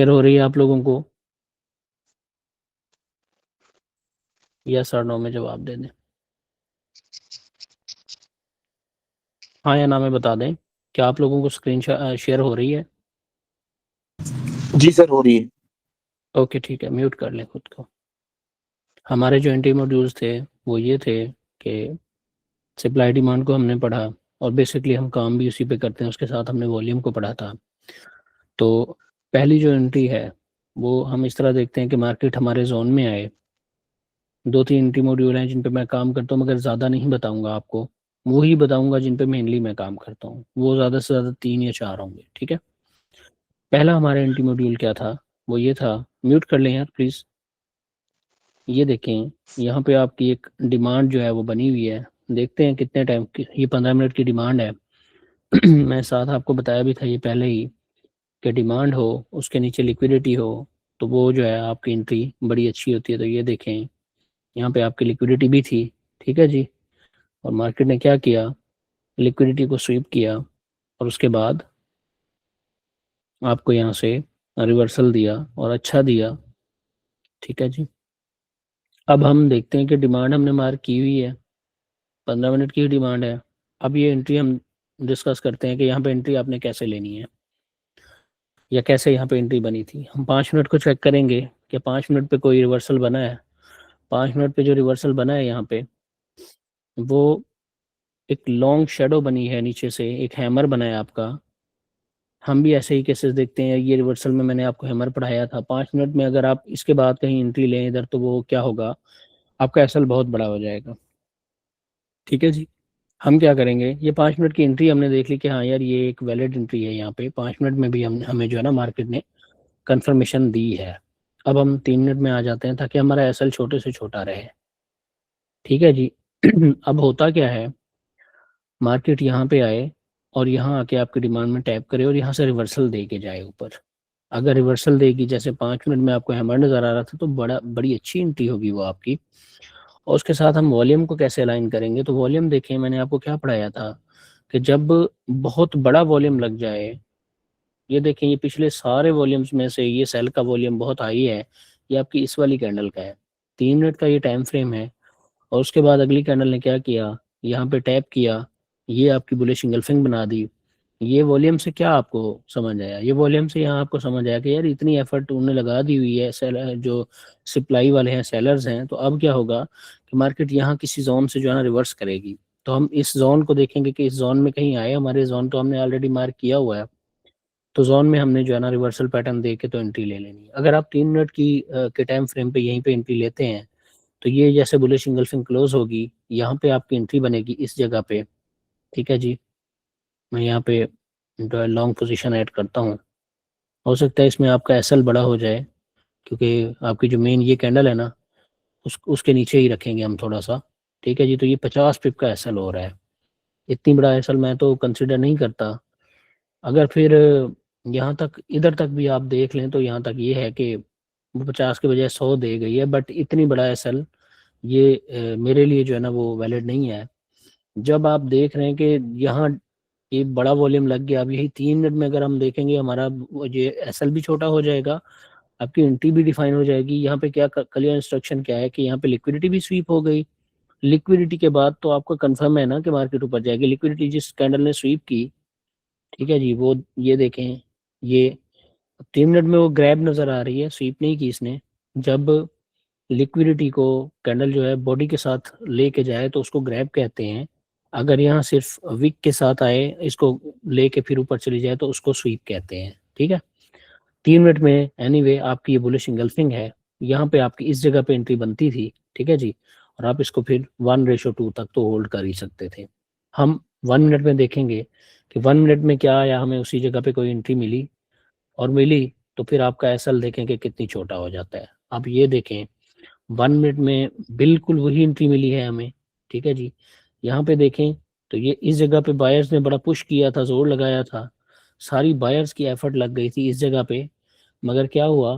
Clear हो रही है आप लोगों को? यस और नो में जवाब दे दें। हाँ या ना में बता दें। क्या आप लोगों को स्क्रीन शेयर हो रही है? जी सर, हो रही है। ओके ठीक है, म्यूट कर लें खुद को। हमारे जो एंटी मॉड्यूल्स थे वो ये थे कि सप्लाई डिमांड को हमने पढ़ा और बेसिकली हम काम भी उसी पे करते हैं, उसके साथ हमने वॉल्यूम को पढ़ा था। तो पहली जो एंट्री है वो हम इस तरह देखते हैं कि मार्केट हमारे जोन में आए। 2-3 एंटी मॉड्यूल हैं जिन पे मैं काम करता हूँ, मगर ज़्यादा नहीं बताऊंगा आपको। वो ही बताऊंगा जिन पे मेनली मैं काम करता हूँ, वो ज़्यादा से ज़्यादा 3 या 4 होंगे। ठीक है। पहला हमारा एंटी मॉड्यूल क्या था? वो ये था, म्यूट कर लें यार प्लीज़। ये देखें, यहाँ पे आपकी एक डिमांड जो है वो बनी हुई है। देखते हैं कितने टाइम की, ये 15 मिनट की डिमांड है। मैं साथ आपको बताया भी था ये पहले ही कि डिमांड हो, उसके नीचे लिक्विडिटी हो, तो वो जो है आपकी एंट्री बड़ी अच्छी होती है। तो ये देखें, यहाँ पे आपकी लिक्विडिटी भी थी। ठीक है जी। और मार्केट ने क्या किया, लिक्विडिटी को स्वीप किया और उसके बाद आपको यहाँ से रिवर्सल दिया और अच्छा दिया। ठीक है जी। अब हम देखते हैं कि डिमांड हमने मार्क की हुई है, 15 मिनट की डिमांड है। अब ये एंट्री हम डिस्कस करते हैं कि यहाँ पे एंट्री आपने कैसे लेनी है या कैसे यहाँ पे एंट्री बनी थी। हम 5 मिनट को चेक करेंगे कि 5 मिनट पे कोई रिवर्सल बना है। 5 मिनट पे जो रिवर्सल बना है यहाँ पे, वो एक लॉन्ग शेडो बनी है, नीचे से एक हैमर बना है आपका। हम भी ऐसे ही केसेस देखते हैं। ये रिवर्सल में मैंने आपको हैमर पढ़ाया था। 5 मिनट में अगर आप इसके बाद कहीं एंट्री लें इधर, तो वो क्या होगा, आपका एसएल बहुत बड़ा हो जाएगा। ठीक है जी। हम क्या करेंगे, ये 5 मिनट की एंट्री हमने देख ली कि हाँ यार ये एक वैलिड एंट्री है। यहाँ पे 5 मिनट में भी हम हमें जो है ना मार्केट ने कंफर्मेशन दी है। अब हम 3 मिनट में आ जाते हैं ताकि हमारा एसएल छोटे से छोटा रहे। ठीक है जी। अब होता क्या है, मार्केट यहाँ पे आए और यहाँ आके आपकी डिमांड में टैप करे और यहाँ से रिवर्सल दे के जाए ऊपर। अगर रिवर्सल देगी, जैसे 5 मिनट में आपको हैमर नज़र आ रहा था, तो बड़ी अच्छी एंट्री होगी वो आपकी। और उसके साथ हम वॉल्यूम को कैसे अलाइन करेंगे, तो वॉल्यूम देखें, मैंने आपको क्या पढ़ाया था कि जब बहुत बड़ा वॉल्यूम लग जाए, ये देखें, ये पिछले सारे वॉल्यूम्स में से ये सेल का वॉल्यूम बहुत हाई है। ये आपकी इस वाली कैंडल का है, 3 मिनट का ये टाइम फ्रेम है। और उसके बाद अगली कैंडल ने क्या किया, यहाँ पे टैप किया, ये आपकी बुलिश इंगल्फिंग बना दी। ये वॉल्यूम से क्या आपको समझ आया? ये वॉल्यूम से यहाँ आपको समझ आया कि यार इतनी एफर्ट उन्होंने लगा दी हुई है, सेलर जो सप्लाई वाले हैं, सेलर्स हैं, तो अब क्या होगा कि मार्केट यहाँ किसी जोन से जो है ना रिवर्स करेगी। तो हम इस जोन को देखेंगे कि इस जोन में कहीं आए हमारे। जोन तो हमने ऑलरेडी मार्क किया हुआ है, तो जोन में हमने जो है ना रिवर्सल पैटर्न दे के तो एंट्री ले लेनी है। अगर आप 3 मिनट के टाइम फ्रेम पे यहीं पे एंट्री लेते हैं, तो ये जैसे बुलिश इंगल्फिंग क्लोज होगी, यहाँ पे आपकी एंट्री बनेगी इस जगह पे। ठीक है जी। मैं यहाँ पे जो है लॉन्ग पोजीशन ऐड करता हूँ। हो सकता है इसमें आपका एसएल बड़ा हो जाए, क्योंकि आपकी जो मेन ये कैंडल है ना, उसके नीचे ही रखेंगे हम थोड़ा सा। ठीक है जी। तो ये 50 पिप का एसएल हो रहा है। इतनी बड़ा एसएल मैं तो कंसिडर नहीं करता। अगर फिर यहाँ तक, इधर तक भी आप देख लें, तो यहाँ तक ये है कि वो 50 के बजाय 100 दे गई है, बट इतनी बड़ा एसएल ये मेरे लिए जो है ना वो वैलिड नहीं है। जब आप देख रहे हैं कि यहाँ ये बड़ा वॉल्यूम लग गया, अब यही 3 मिनट में अगर हम देखेंगे, हमारा ये एसएल भी छोटा हो जाएगा, आपकी एंट्री भी डिफाइन हो जाएगी। यहाँ पे क्या क्लियर इंस्ट्रक्शन क्या है कि यहाँ पे लिक्विडिटी भी स्वीप हो गई। लिक्विडिटी के बाद तो आपका कंफर्म है ना कि मार्केट ऊपर जाएगी। लिक्विडिटी जिस कैंडल ने स्वीप की, ठीक है जी, वो ये देखें, ये 3 मिनट में वो ग्रैब नजर आ रही है, स्वीप नहीं की इसने। जब लिक्विडिटी को कैंडल जो है बॉडी के साथ लेके जाए तो उसको ग्रैब कहते हैं। अगर यहाँ सिर्फ विक के साथ आए, इसको लेके फिर ऊपर चली जाए, तो उसको स्वीप कहते हैं। ठीक है। 3 मिनट में एनीवे आपकी ये बुलिश इंगल्फिंग है। यहाँ पे आपकी इस जगह पे एंट्री बनती थी। ठीक है जी। और आप इसको फिर 1:2 तक तो होल्ड कर ही सकते थे। हम 1 मिनट में देखेंगे कि 1 मिनट में क्या आया, हमें उसी जगह पे कोई एंट्री मिली, और मिली तो फिर आपका एसएल देखें कि कितनी छोटा हो जाता है। अब ये देखें, 1 मिनट में बिल्कुल वही एंट्री मिली है हमें। ठीक है जी। यहाँ पे देखें तो ये इस जगह पे बायर्स ने बड़ा पुश किया था, जोर लगाया था, सारी बायर्स की एफर्ट लग गई थी इस जगह पे। मगर क्या हुआ,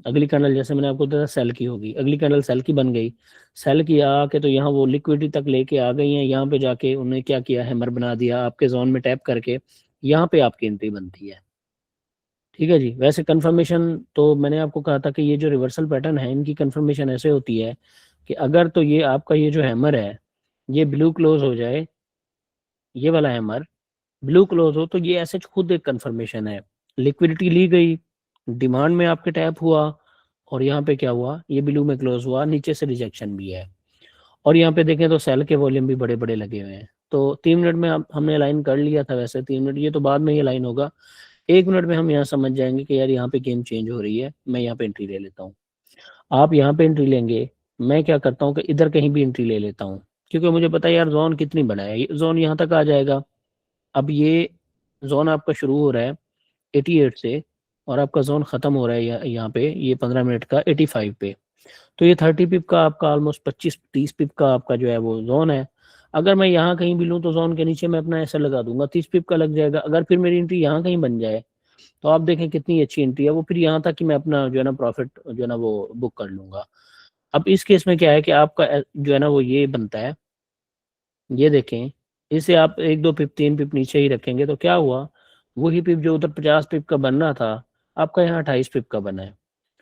अगली कैंडल जैसे मैंने आपको बताया सेल की होगी, अगली कैंडल सेल की बन गई। सेल की आके तो यहाँ वो लिक्विडिटी तक लेके आ गई हैं। यहाँ पे जाके उन्होंने क्या किया, हैमर बना दिया आपके जोन में टैप करके, यहाँ पे आपकी एंट्री बनती है। ठीक है जी। वैसे कंफर्मेशन तो मैंने आपको कहा था कि ये जो रिवर्सल पैटर्न है इनकी कंफर्मेशन ऐसे होती है कि अगर तो ये आपका ये जो हैमर है ये ब्लू क्लोज हो जाए, ये वाला हैमर ब्लू क्लोज हो, तो ये ऐसे खुद एक कंफर्मेशन है। लिक्विडिटी ली गई, डिमांड में आपके टैप हुआ, और यहाँ पे क्या हुआ, ये ब्लू में क्लोज हुआ, नीचे से रिजेक्शन भी है। और यहाँ पे देखें तो सेल के वॉल्यूम भी बड़े बड़े लगे हुए हैं। तो 3 मिनट में हमने लाइन कर लिया था, वैसे 3 मिनट ये तो बाद में ये लाइन होगा। 1 मिनट में हम यहाँ समझ जाएंगे कि यार यहाँ पे गेम चेंज हो रही है, मैं यहाँ पे एंट्री ले लेता हूँ। आप यहाँ पे एंट्री लेंगे, मैं क्या करता हूँ कि इधर कहीं भी एंट्री ले लेता हूँ, क्योंकि मुझे पता है यार जोन कितनी बड़ा है, ये जोन यहाँ तक आ जाएगा। अब ये जोन आपका शुरू हो रहा है 88 से, और आपका जोन खत्म हो रहा है यहाँ पे ये 15 मिनट का 85 पे। तो ये 30 पिप का आपका ऑलमोस्ट 25-30 पिप का आपका जो है वो जोन है। अगर मैं यहाँ कहीं भी लूँ तो जोन के नीचे मैं अपना ऐसा लगा दूंगा, 30 पिप का लग जाएगा। अगर फिर मेरी एंट्री यहाँ कहीं बन जाए तो आप देखें कितनी अच्छी एंट्री है वो, फिर यहाँ तक कि मैं अपना जो है ना प्रॉफिट जो है ना वो बुक कर लूंगा। अब इस केस में क्या है कि आपका जो है ना वो ये बनता है, ये देखें, इसे आप 1-2 पिप 3 पिप नीचे ही रखेंगे तो क्या हुआ, वही पिप जो उधर 50 पिप का बनना था आपका यहाँ 28 पिप का बना है।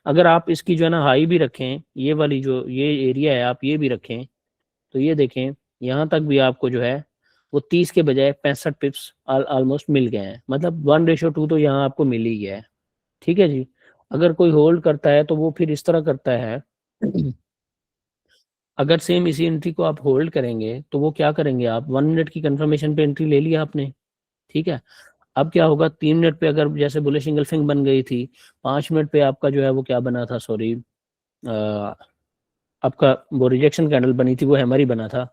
अगर आप इसकी जो है ना हाई भी रखें, ये वाली जो ये एरिया है आप ये भी रखें, तो ये देखें यहाँ तक भी आपको जो है वो 30 के बजाय 65 पिप्स ऑलमोस्ट मिल गए हैं, मतलब 1:2 तो यहाँ आपको मिल ही गया है। ठीक है जी। अगर कोई होल्ड करता है तो वो फिर इस तरह करता है अगर सेम इसी एंट्री को आप होल्ड करेंगे तो वो क्या करेंगे, आप 1 मिनट की कंफर्मेशन पे एंट्री ले लिया आपने। ठीक है। अब क्या होगा, 3 मिनट पे अगर जैसे बुलिश इंगल्फिंग बन गई थी, 5 मिनट पे आपका जो है वो क्या बना था, सॉरी, आपका वो रिजेक्शन कैंडल बनी थी, वो हैमर ही बना था।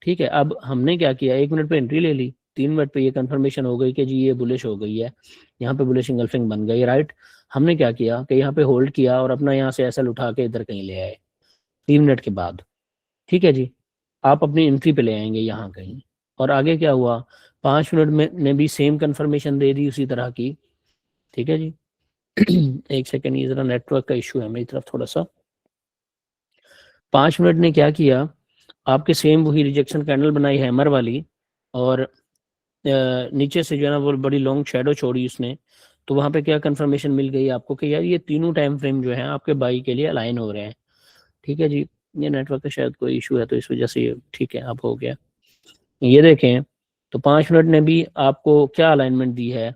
ठीक है। अब हमने क्या किया, 1 मिनट पे एंट्री ले ली, 3 मिनट पे ये कंफर्मेशन हो गई कि जी ये बुलिश हो गई है, यहाँ पे बुलिश इंगल्फिंग बन गई, राइट। हमने क्या किया कि यहाँ पे होल्ड किया और अपना यहाँ से एसएल उठा के इधर कहीं ले आए 3 मिनट के बाद। ठीक है जी। आप अपनी एंट्री पे ले आएंगे यहाँ कहीं, और आगे क्या हुआ, 5 मिनट में ने भी सेम कंफर्मेशन दे दी उसी तरह की। ठीक है जी। एक सेकेंड, ये जरा नेटवर्क का इशू है मेरी तरफ थोड़ा सा। 5 मिनट ने क्या किया, आपके सेम वही रिजेक्शन कैंडल बनाई हैमर वाली, और नीचे से जो है ना वो बड़ी लॉन्ग शेडो छोड़ी उसने। तो वहां पे क्या कंफर्मेशन मिल गई आपको कि यार ये तीनों टाइम फ्रेम जो है आपके बाई के लिए अलाइन हो रहे हैं। ठीक है जी। ये नेटवर्क का शायद कोई इशू है तो इस वजह से ये ठीक है, अब हो गया। ये देखें, तो 5 मिनट ने भी आपको क्या अलाइनमेंट दी है।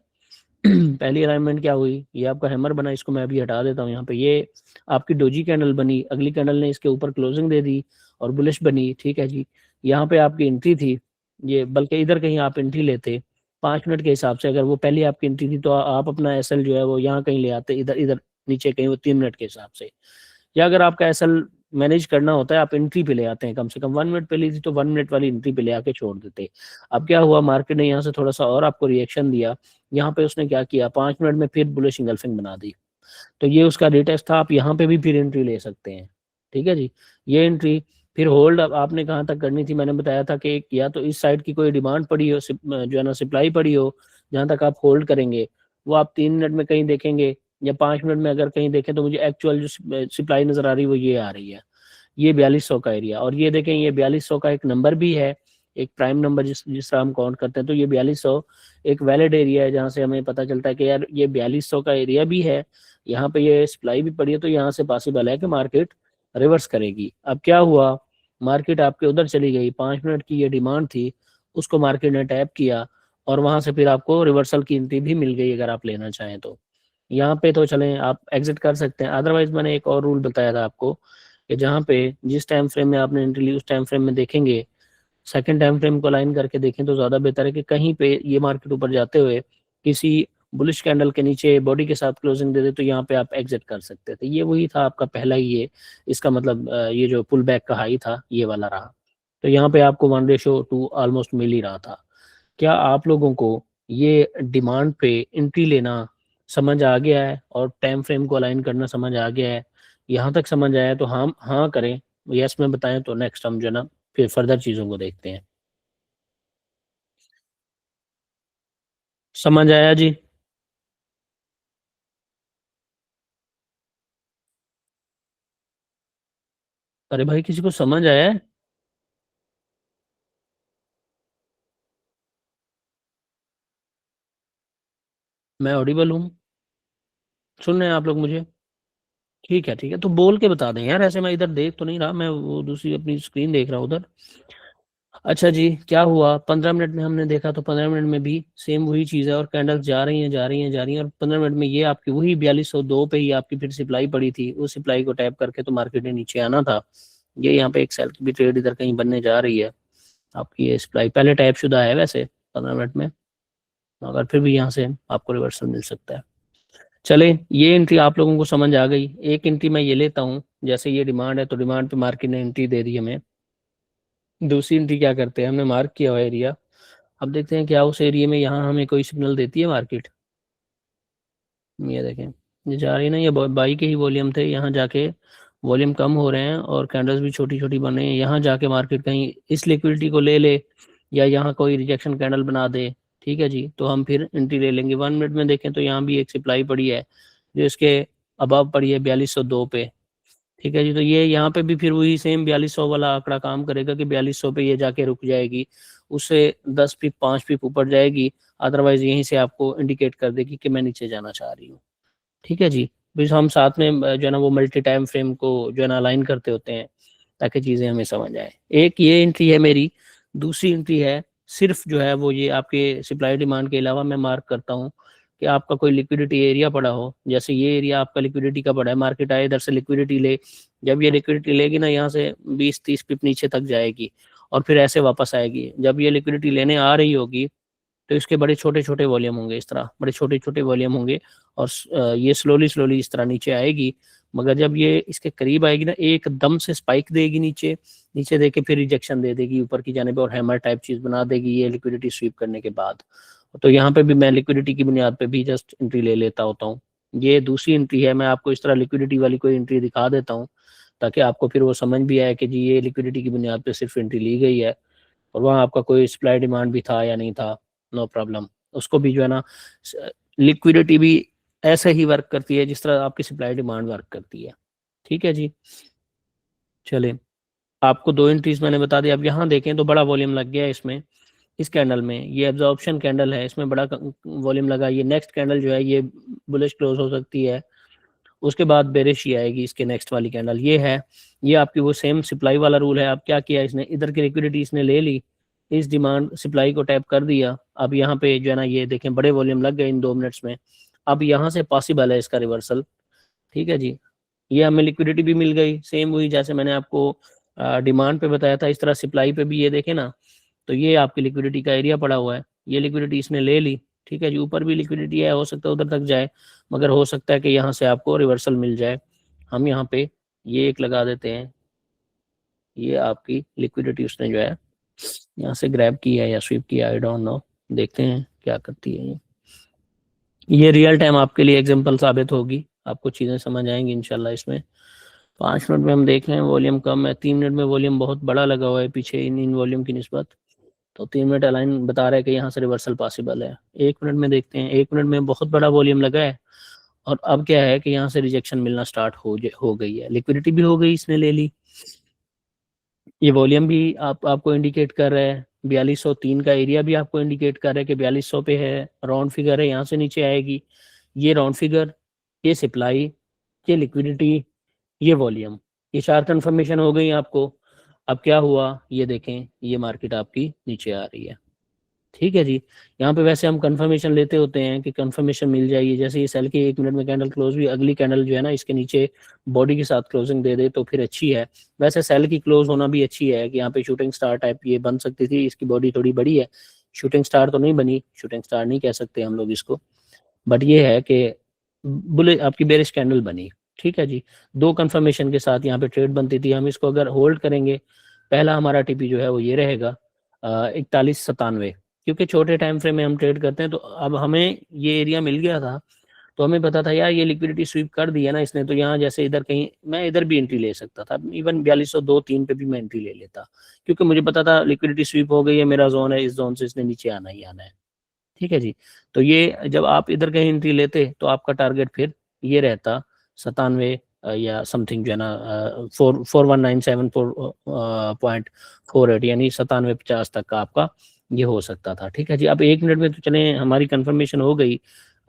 पहली अलाइनमेंट क्या हुई, ये आपका हैमर बना, इसको मैं अभी हटा देता हूँ यहाँ पे। ये आपकी डोजी कैंडल बनी, अगली कैंडल ने इसके ऊपर क्लोजिंग दे दी और बुलिश बनी। ठीक है जी। यहाँ पे आपकी एंट्री थी, ये बल्कि इधर कहीं आप एंट्री लेते 5 मिनट के हिसाब से, अगर वो पहले आपकी एंट्री थी तो आप अपना एसएल जो है वो यहाँ कहीं ले आते, इधर इधर नीचे कहीं वो 3 मिनट के हिसाब से। या अगर आपका एसएल मैनेज करना होता है आप एंट्री पे ले आते हैं, कम से कम 1 मिनट पे ली थी तो 1 मिनट वाली एंट्री पे ले आके छोड़ देते। अब क्या हुआ, मार्केट ने यहाँ से थोड़ा सा और आपको रिएक्शन दिया, यहाँ पे उसने क्या किया, 5 मिनट में फिर बुलिश इंगल्फिंग बना दी। तो ये उसका रिटेस्ट था, आप यहाँ पे भी फिर एंट्री ले सकते हैं। ठीक है जी। ये एंट्री फिर होल्ड अब आपने कहाँ तक करनी थी, मैंने बताया था कि या तो इस साइड की कोई डिमांड पड़ी हो, जो है ना सप्लाई पड़ी हो, जहाँ तक आप होल्ड करेंगे वो आप 3 मिनट में कहीं देखेंगे, या 5 मिनट में अगर कहीं देखें तो मुझे एक्चुअल जो सप्लाई नजर आ रही है वो ये आ रही है, ये 4200 का एरिया। और ये देखें ये 4200 का एक नंबर भी है, एक प्राइम नंबर जिसका हम काउंट करते हैं। तो ये 4200 एक वैलिड एरिया है, जहाँ से हमें पता चलता है कि यार ये 4200 का एरिया भी है, यहाँ पे ये सप्लाई भी पड़ी है, तो यहाँ से पॉसिबल है कि मार्केट रिवर्स करेगी। अब क्या हुआ, मार्केट आपके उधर चली गई, 5 मिनट की ये डिमांड थी, उसको मार्केट ने टैप किया, और वहां से फिर आपको रिवर्सल की एंट्री भी मिल गई अगर आप लेना चाहें तो। यहाँ पे तो चलें आप एग्जिट कर सकते हैं, अदरवाइज मैंने एक और रूल बताया था आपको कि जहाँ पे जिस टाइम फ्रेम में आपने एंट्री ली उस टाइम फ्रेम में देखेंगे, सेकंड टाइम फ्रेम को लाइन करके देखें तो ज़्यादा बेहतर है कि कहीं पे ये मार्केट ऊपर जाते हुए किसी बुलिश कैंडल के नीचे बॉडी के साथ क्लोजिंग दे दे तो यहाँ पे आप एग्जिट कर सकते थे। ये वही था आपका पहला ही ये, इसका मतलब ये जो पुल बैक का हाई था ये वाला रहा। तो यहाँ पे आपको 1:2 ऑलमोस्ट मिल ही रहा था। क्या आप लोगों को ये डिमांड पे एंट्री लेना समझ आ गया है और टाइम फ्रेम को अलाइन करना समझ आ गया है? यहाँ तक समझ आया तो हम हाँ करें, यस में बताएं, तो नेक्स्ट हम जो ना फिर फर्दर चीज़ों को देखते हैं। समझ आया जी? अरे भाई किसी को समझ आया है? मैं ऑडिबल हूँ? सुन रहे हैं आप लोग मुझे? ठीक है ठीक है, तो बोल के बता दें यार, ऐसे मैं इधर देख तो नहीं रहा, मैं वो दूसरी अपनी स्क्रीन देख रहा हूँ उधर। अच्छा जी, क्या हुआ 15 मिनट में हमने देखा, तो 15 मिनट में भी सेम वही चीज़ है, और कैंडल्स जा रही हैं जा रही हैं जा रही हैं, और 15 मिनट में ये आपकी वही 4202 पे ही आपकी फिर सप्लाई पड़ी थी, उस सप्लाई को टैप करके तो मार्केट ने नीचे आना था। ये यहाँ पे एक सेल की भी ट्रेड इधर कहीं बनने जा रही है आपकी, ये सप्लाई पहले टैप शुदा है वैसे 15 मिनट में, मगर फिर भी यहाँ से आपको रिवर्सल मिल सकता है। चले, ये एंट्री आप लोगों को समझ आ गई। एक एंट्री मैं ये लेता हूँ, जैसे ये डिमांड है तो डिमांड पे मार्केट ने एंट्री दे दी हमें। दूसरी एंट्री क्या करते हैं, हमने मार्क किया हुआ एरिया, अब देखते हैं क्या उस एरिया में यहाँ हमें कोई सिग्नल देती है मार्केट। ये देखें, ये जा रही है ना, ये बाई के ही वॉल्यूम थे, यहाँ जाके वॉल्यूम कम हो रहे हैं और कैंडल्स भी छोटी छोटी बन रही हैं, यहाँ जाके मार्केट कहीं इस लिक्विडिटी को ले ले या यहाँ कोई रिजेक्शन कैंडल बना दे, ठीक है जी, तो हम फिर एंट्री ले लेंगे। 1 मिनट में देखें तो यहाँ भी एक सप्लाई पड़ी है जो इसके अबव पड़ी है 4202 पे, ठीक है जी, तो ये यहाँ पे भी फिर वही सेम 4200 वाला आंकड़ा काम करेगा कि 4200 पे ये जाके रुक जाएगी, उससे 10 पिप 5 पिप ऊपर जाएगी, अदरवाइज यहीं से आपको इंडिकेट कर देगी कि मैं नीचे जाना चाह रही हूँ। ठीक है जी, बिकॉज हम साथ में जो है ना वो मल्टी टाइम फ्रेम को जो है ना अलाइन करते होते हैं ताकि चीज़ें हमें समझ आए। एक ये एंट्री है मेरी। दूसरी एंट्री है सिर्फ जो है वो ये आपके सप्लाई डिमांड के अलावा मैं मार्क करता हूँ कि आपका कोई लिक्विडिटी एरिया पड़ा हो, जैसे ये एरिया आपका लिक्विडिटी का पड़ा है, मार्केट आए इधर से लिक्विडिटी ले, जब ये लिक्विडिटी लेगी ना यहाँ से 20-30 पिप नीचे तक जाएगी और फिर ऐसे वापस आएगी। जब ये लिक्विडिटी लेने आ रही होगी तो इसके बड़े छोटे छोटे वॉल्यूम होंगे, इस तरह बड़े छोटे छोटे वॉल्यूम होंगे, और ये स्लोली स्लोली इस तरह नीचे आएगी, मगर जब ये इसके करीब आएगी ना एकदम से स्पाइक देगी नीचे, नीचे दे के फिर रिजेक्शन दे देगी ऊपर की जाने पे और हैमर टाइप चीज बना देगी ये लिक्विडिटी स्वीप करने के बाद। तो यहाँ पे भी मैं लिक्विडिटी की बुनियाद पे भी जस्ट एंट्री ले लेता होता हूँ। ये दूसरी एंट्री है, मैं आपको इस तरह लिक्विडिटी वाली कोई एंट्री दिखा देता हूँ ताकि आपको फिर वो समझ भी आए कि जी ये लिक्विडिटी की बुनियाद पे सिर्फ एंट्री ली गई है, और वहाँ आपका कोई सप्लाई डिमांड भी था या नहीं था, नो प्रॉब्लम। उसको भी जो है ना लिक्विडिटी भी ऐसे ही वर्क करती है जिस तरह आपकी सप्लाई डिमांड वर्क करती है। ठीक है जी, चले, आपको दो एंट्रीज मैंने बता दिया। अब यहाँ देखें तो बड़ा वॉल्यूम लग गया है इसमें, इस कैंडल में, ये एब्जॉर्प्शन कैंडल है, इसमें बड़ा वॉल्यूम लगा। ये नेक्स्ट कैंडल जो है ये बुलिश क्लोज हो सकती है, उसके बाद बेरिश ही आएगी इसके नेक्स्ट वाली कैंडल। ये है, ये आपकी वो सेम सप्लाई वाला रूल है। अब क्या किया इसने, इधर की लिक्विडिटी इसने ले ली, इस डिमांड सप्लाई को टैप कर दिया। अब यहाँ पे जो है ना ये देखें बड़े वॉल्यूम लग गए इन 2 मिनट्स में। अब यहाँ से पॉसिबल है इसका रिवर्सल। ठीक है जी, ये हमें लिक्विडिटी भी मिल गई, सेम वही जैसे मैंने आपको डिमांड पे बताया था, इस तरह सप्लाई पे भी ये देखें ना, तो ये आपकी लिक्विडिटी का एरिया पड़ा हुआ है, ये लिक्विडिटी इसने ले ली। ठीक है जी, ऊपर भी लिक्विडिटी है, हो सकता है उधर तक जाए, मगर हो सकता है कि यहाँ से आपको रिवर्सल मिल जाए। हम यहाँ पे ये एक लगा देते हैं, ये आपकी लिक्विडिटी उसने जो है यहाँ से ग्रैब किया या स्वीप किया, आई डोंट नो, देखते हैं क्या करती है ये रियल टाइम आपके लिए एग्जांपल साबित होगी, आपको चीज़ें समझ आएंगी इंशाल्लाह इसमें। 5 मिनट में हम देख रहे हैं वॉल्यूम कम है, 3 मिनट में वॉल्यूम बहुत बड़ा लगा हुआ है पीछे इन वॉल्यूम की निस्बत, तो 3 मिनट अलाइन बता रहा है कि यहाँ से रिवर्सल पॉसिबल है। 1 मिनट में देखते हैं, 1 मिनट में बहुत बड़ा वॉल्यूम लगा है और अब क्या है कि यहाँ से रिजेक्शन मिलना स्टार्ट हो गई है, लिक्विडिटी भी हो गई, इसने ले ली, ये वॉल्यूम भी आपको इंडिकेट कर रहा है, 4203 का एरिया भी आपको इंडिकेट कर रहा है कि 4200 पे है, राउंड फिगर है, यहाँ से नीचे आएगी, ये राउंड फिगर, ये सप्लाई, ये लिक्विडिटी, ये वॉल्यूम, ये 4 कंफर्मेशन हो गई आपको। अब क्या हुआ ये देखें, ये मार्केट आपकी नीचे आ रही है। ठीक है जी, यहाँ पे वैसे हम कंफर्मेशन लेते होते हैं कि कंफर्मेशन मिल जाएगी, जैसे ये सेल की 1 मिनट में कैंडल क्लोज हुई, अगली कैंडल जो है ना इसके नीचे बॉडी के साथ क्लोजिंग दे दे तो फिर अच्छी है। वैसे सेल की क्लोज होना भी अच्छी है कि यहाँ पे शूटिंग स्टार टाइप ये बन सकती थी, इसकी बॉडी थोड़ी बड़ी है, शूटिंग स्टार तो नहीं बनी, शूटिंग स्टार नहीं कह सकते हम लोग इसको, बट ये है कि बुले आपकी बेरिश कैंडल बनी। ठीक है जी, 2 कंफर्मेशन के साथ यहाँ पे ट्रेड बनती थी। हम इसको अगर होल्ड करेंगे, पहला हमारा टीपी जो है वो ये रहेगा 4197, क्योंकि छोटे टाइम फ्रेम में हम ट्रेड करते हैं। तो अब हमें ये एरिया मिल गया था, तो हमें पता था यार ये लिक्विडिटी स्वीप कर दिया ना इसने, तो यहाँ जैसे इधर कहीं मैं इधर भी एंट्री ले सकता था, इवन 4202-3 पे भी मैं एंट्री ले लेता, क्योंकि मुझे पता था लिक्विडिटी स्वीप हो गई है, मेरा जोन है, इस जोन से इसने नीचे आना ही आना है। ठीक है जी, तो ये जब आप इधर कहीं एंट्री लेते तो आपका टारगेट फिर ये रहता 97 या समथिंग जो है ना 4197.48, यानी 9750 तक का आपका ये हो सकता था। ठीक है जी, अब 1 मिनट में तो चले हमारी कंफर्मेशन हो गई।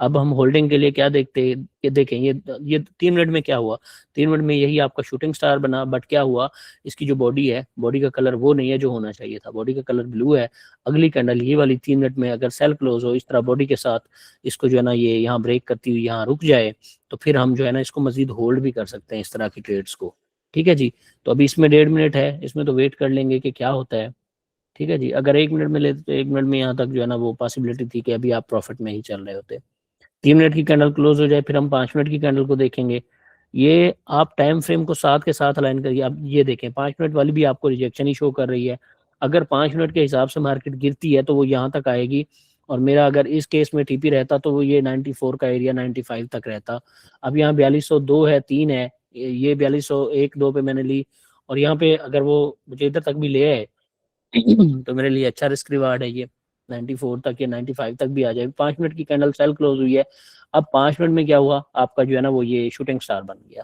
अब हम होल्डिंग के लिए क्या देखते हैं, ये देखें, ये 3 मिनट में क्या हुआ, 3 मिनट में यही आपका शूटिंग स्टार बना, बट क्या हुआ, इसकी जो बॉडी है, बॉडी का कलर वो नहीं है जो होना चाहिए था, बॉडी का कलर ब्लू है। अगली कैंडल ये वाली 3 मिनट में अगर सेल क्लोज हो इस तरह बॉडी के साथ, इसको जो है ना ये यहाँ ब्रेक करती हुई यहाँ रुक जाए, तो फिर हम जो है ना इसको मजीद होल्ड भी कर सकते हैं इस तरह की ट्रेड्स को। ठीक है जी। तो अभी इसमें 1.5 मिनट है, इसमें तो वेट कर लेंगे कि क्या होता है। ठीक है जी। अगर 1 मिनट में लेते तो 1 मिनट में यहाँ तक जो है ना वो पॉसिबिलिटी थी कि अभी आप प्रॉफिट में ही चल रहे होते। 3 मिनट की कैंडल क्लोज हो जाए, फिर हम 5 मिनट की कैंडल को देखेंगे। ये आप टाइम फ्रेम को साथ के साथ अलाइन करिए। आप ये देखें 5 मिनट वाली भी आपको रिजेक्शन ही शो कर रही है। अगर 5 मिनट के हिसाब से मार्केट गिरती है तो वो यहाँ तक आएगी, और मेरा अगर इस केस में टीपी रहता तो वो ये 94 का एरिया 95 तक रहता। अब यहाँ 4202 है, 3 है, ये 4201 2 पे मैंने ली, और यहाँ पे अगर वो मुझे इधर तक भी ले आए तो मेरे लिए अच्छा रिस्क रिवार्ड है ये। 94 तक या 95 तक भी आ जाए। 5 मिनट की कैंडल सेल क्लोज हुई है। अब 5 मिनट में क्या हुआ आपका जो है ना वो ये शूटिंग स्टार बन गया।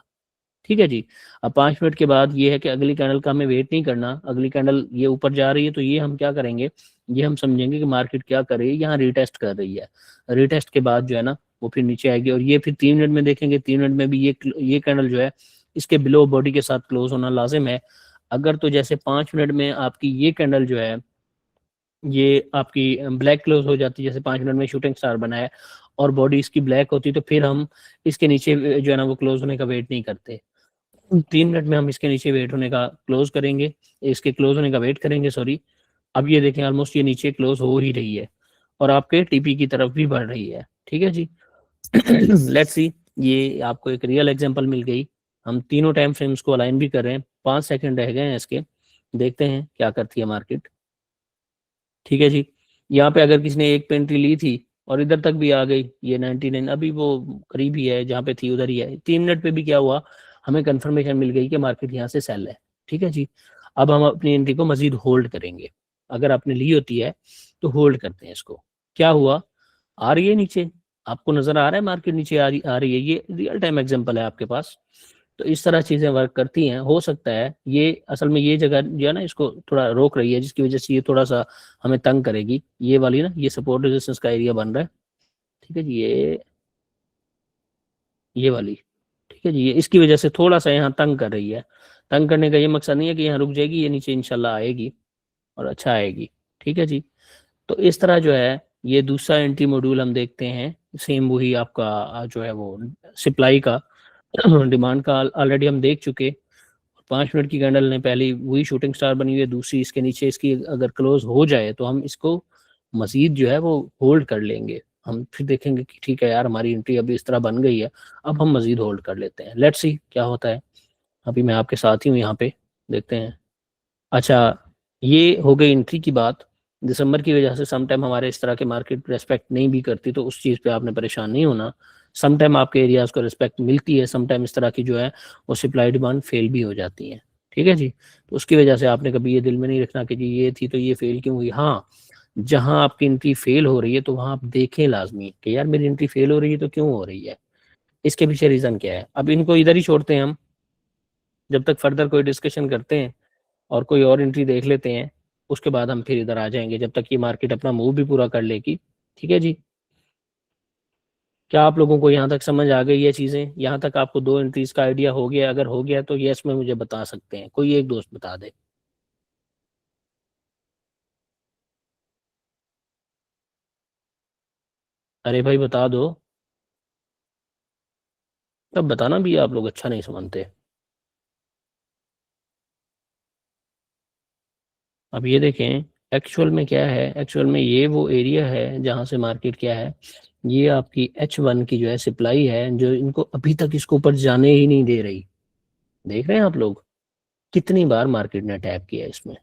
ठीक है जी। अब 5 मिनट के बाद ये है कि अगली कैंडल का हमें वेट नहीं करना, अगली कैंडल ये ऊपर जा रही है तो ये हम क्या करेंगे, ये हम समझेंगे कि मार्केट क्या कर रही है, यहाँ रिटेस्ट कर रही है। रिटेस्ट के बाद जो है ना वो फिर नीचे आएगी, और ये फिर 3 मिनट में देखेंगे, 3 मिनट में भी ये कैंडल जो है इसके बिलो बॉडी के साथ क्लोज होना लाजिम है। अगर तो जैसे 5 मिनट में आपकी ये कैंडल जो है ये आपकी ब्लैक क्लोज हो जाती है, जैसे 5 मिनट में शूटिंग स्टार बना है और बॉडी इसकी ब्लैक होती, तो फिर हम इसके नीचे जो है ना वो क्लोज होने का वेट नहीं करते। 3 मिनट में हम इसके नीचे वेट होने का क्लोज करेंगे, इसके क्लोज होने का वेट करेंगे, सॉरी। अब ये देखें ऑलमोस्ट ये नीचे क्लोज हो ही रही है और आपके टीपी की तरफ भी बढ़ रही है। ठीक है जी। लेट्स सी, ये आपको एक रियल एग्जांपल मिल गई। हम तीनों टाइम फ्रेम्स को अलाइन भी कर रहे हैं, 5 सेकंड रह गए हैं इसके, देखते हैं क्या करती है मार्केट। ठीक है जी। यहाँ पे अगर किसी ने एक पे एंट्री ली थी और इधर तक भी आ गई, ये 99 अभी वो करीब ही है, जहाँ पे थी उधर ही है। 3 मिनट पे भी क्या हुआ, हमें कंफर्मेशन मिल गई कि मार्केट यहाँ से सेल है। ठीक है जी। अब हम अपनी एंट्री को मजीद होल्ड करेंगे। अगर आपने ली होती है तो होल्ड करते हैं इसको। क्या हुआ, आ रही है नीचे, आपको नजर आ रहा है मार्केट नीचे आ रही है, ये रियल टाइम एग्जांपल है आपके पास। तो इस तरह चीजें वर्क करती हैं। हो सकता है ये असल में ये जगह जो है ना इसको थोड़ा रोक रही है, जिसकी वजह से ये थोड़ा सा हमें तंग करेगी, ये वाली ना, ये सपोर्ट रेजिस्टेंस का एरिया बन रहा है। ठीक है जी। ये वाली, ठीक है जी, ये इसकी वजह से थोड़ा सा यहाँ तंग कर रही है। तंग करने का ये मकसद नहीं है कि यहाँ रुक जाएगी, ये नीचे इंशाल्लाह आएगी और अच्छा आएगी। ठीक है जी। तो इस तरह जो है ये दूसरा एंट्री मॉड्यूल हम देखते हैं। सेम वही आपका जो है वो सप्लाई का डिमांड का ऑलरेडी हम देख चुके। 5 मिनट की कैंडल ने पहली वही शूटिंग स्टार बनी हुई है, दूसरी इसके नीचे इसकी अगर क्लोज हो जाए तो हम इसको मजीद जो है वो होल्ड कर लेंगे। हम फिर देखेंगे कि ठीक है यार हमारी एंट्री अभी इस तरह बन गई है, अब हम मजीद होल्ड कर लेते हैं। लेट्स सी क्या होता है। अभी मैं आपके साथ ही हूँ यहाँ पे, देखते हैं। अच्छा, ये हो गई एंट्री की बात। दिसंबर की वजह से समटाइम हमारे इस तरह के मार्केट रेस्पेक्ट नहीं भी करती, तो उस चीज़ पे आपने परेशान नहीं होना। समटाइम आपके एरियाज को रिस्पेक्ट मिलती है, समटाइम इस तरह की जो है वो सप्लाई डिमांड फेल भी हो जाती है। ठीक है जी। तो उसकी वजह से आपने कभी ये दिल में नहीं रखना कि जी ये थी तो ये फेल क्यों हुई। हाँ, जहाँ आपकी एंट्री फेल हो रही है तो वहाँ आप देखें लाजमी कि यार मेरी एंट्री फेल हो रही है तो क्यों हो रही है, इसके पीछे रीज़न क्या है। अब इनको इधर ही छोड़ते हैं हम, जब तक फर्दर कोई डिस्कशन करते हैं और कोई और एंट्री देख लेते हैं, उसके बाद हम फिर इधर आ जाएंगे जब तक ये मार्केट अपना मूव भी पूरा कर लेगी। ठीक है जी। क्या आप लोगों को यहाँ तक समझ आ गई ये चीज़ें, यहाँ तक आपको दो एंट्रीज का आइडिया हो गया? अगर हो गया तो यस में मुझे बता सकते हैं, कोई एक दोस्त बता दे। अरे भाई बता दो, तब बताना भी, आप लोग अच्छा नहीं समझते। अब ये देखें, एक्चुअल में क्या है, एक्चुअल में ये वो एरिया है जहाँ से मार्केट क्या है, ये आपकी H1 की जो है सप्लाई है, जो इनको अभी तक इसको ऊपर जाने ही नहीं दे रही। देख रहे हैं आप लोग कितनी बार मार्केट ने टैप किया है इसमें।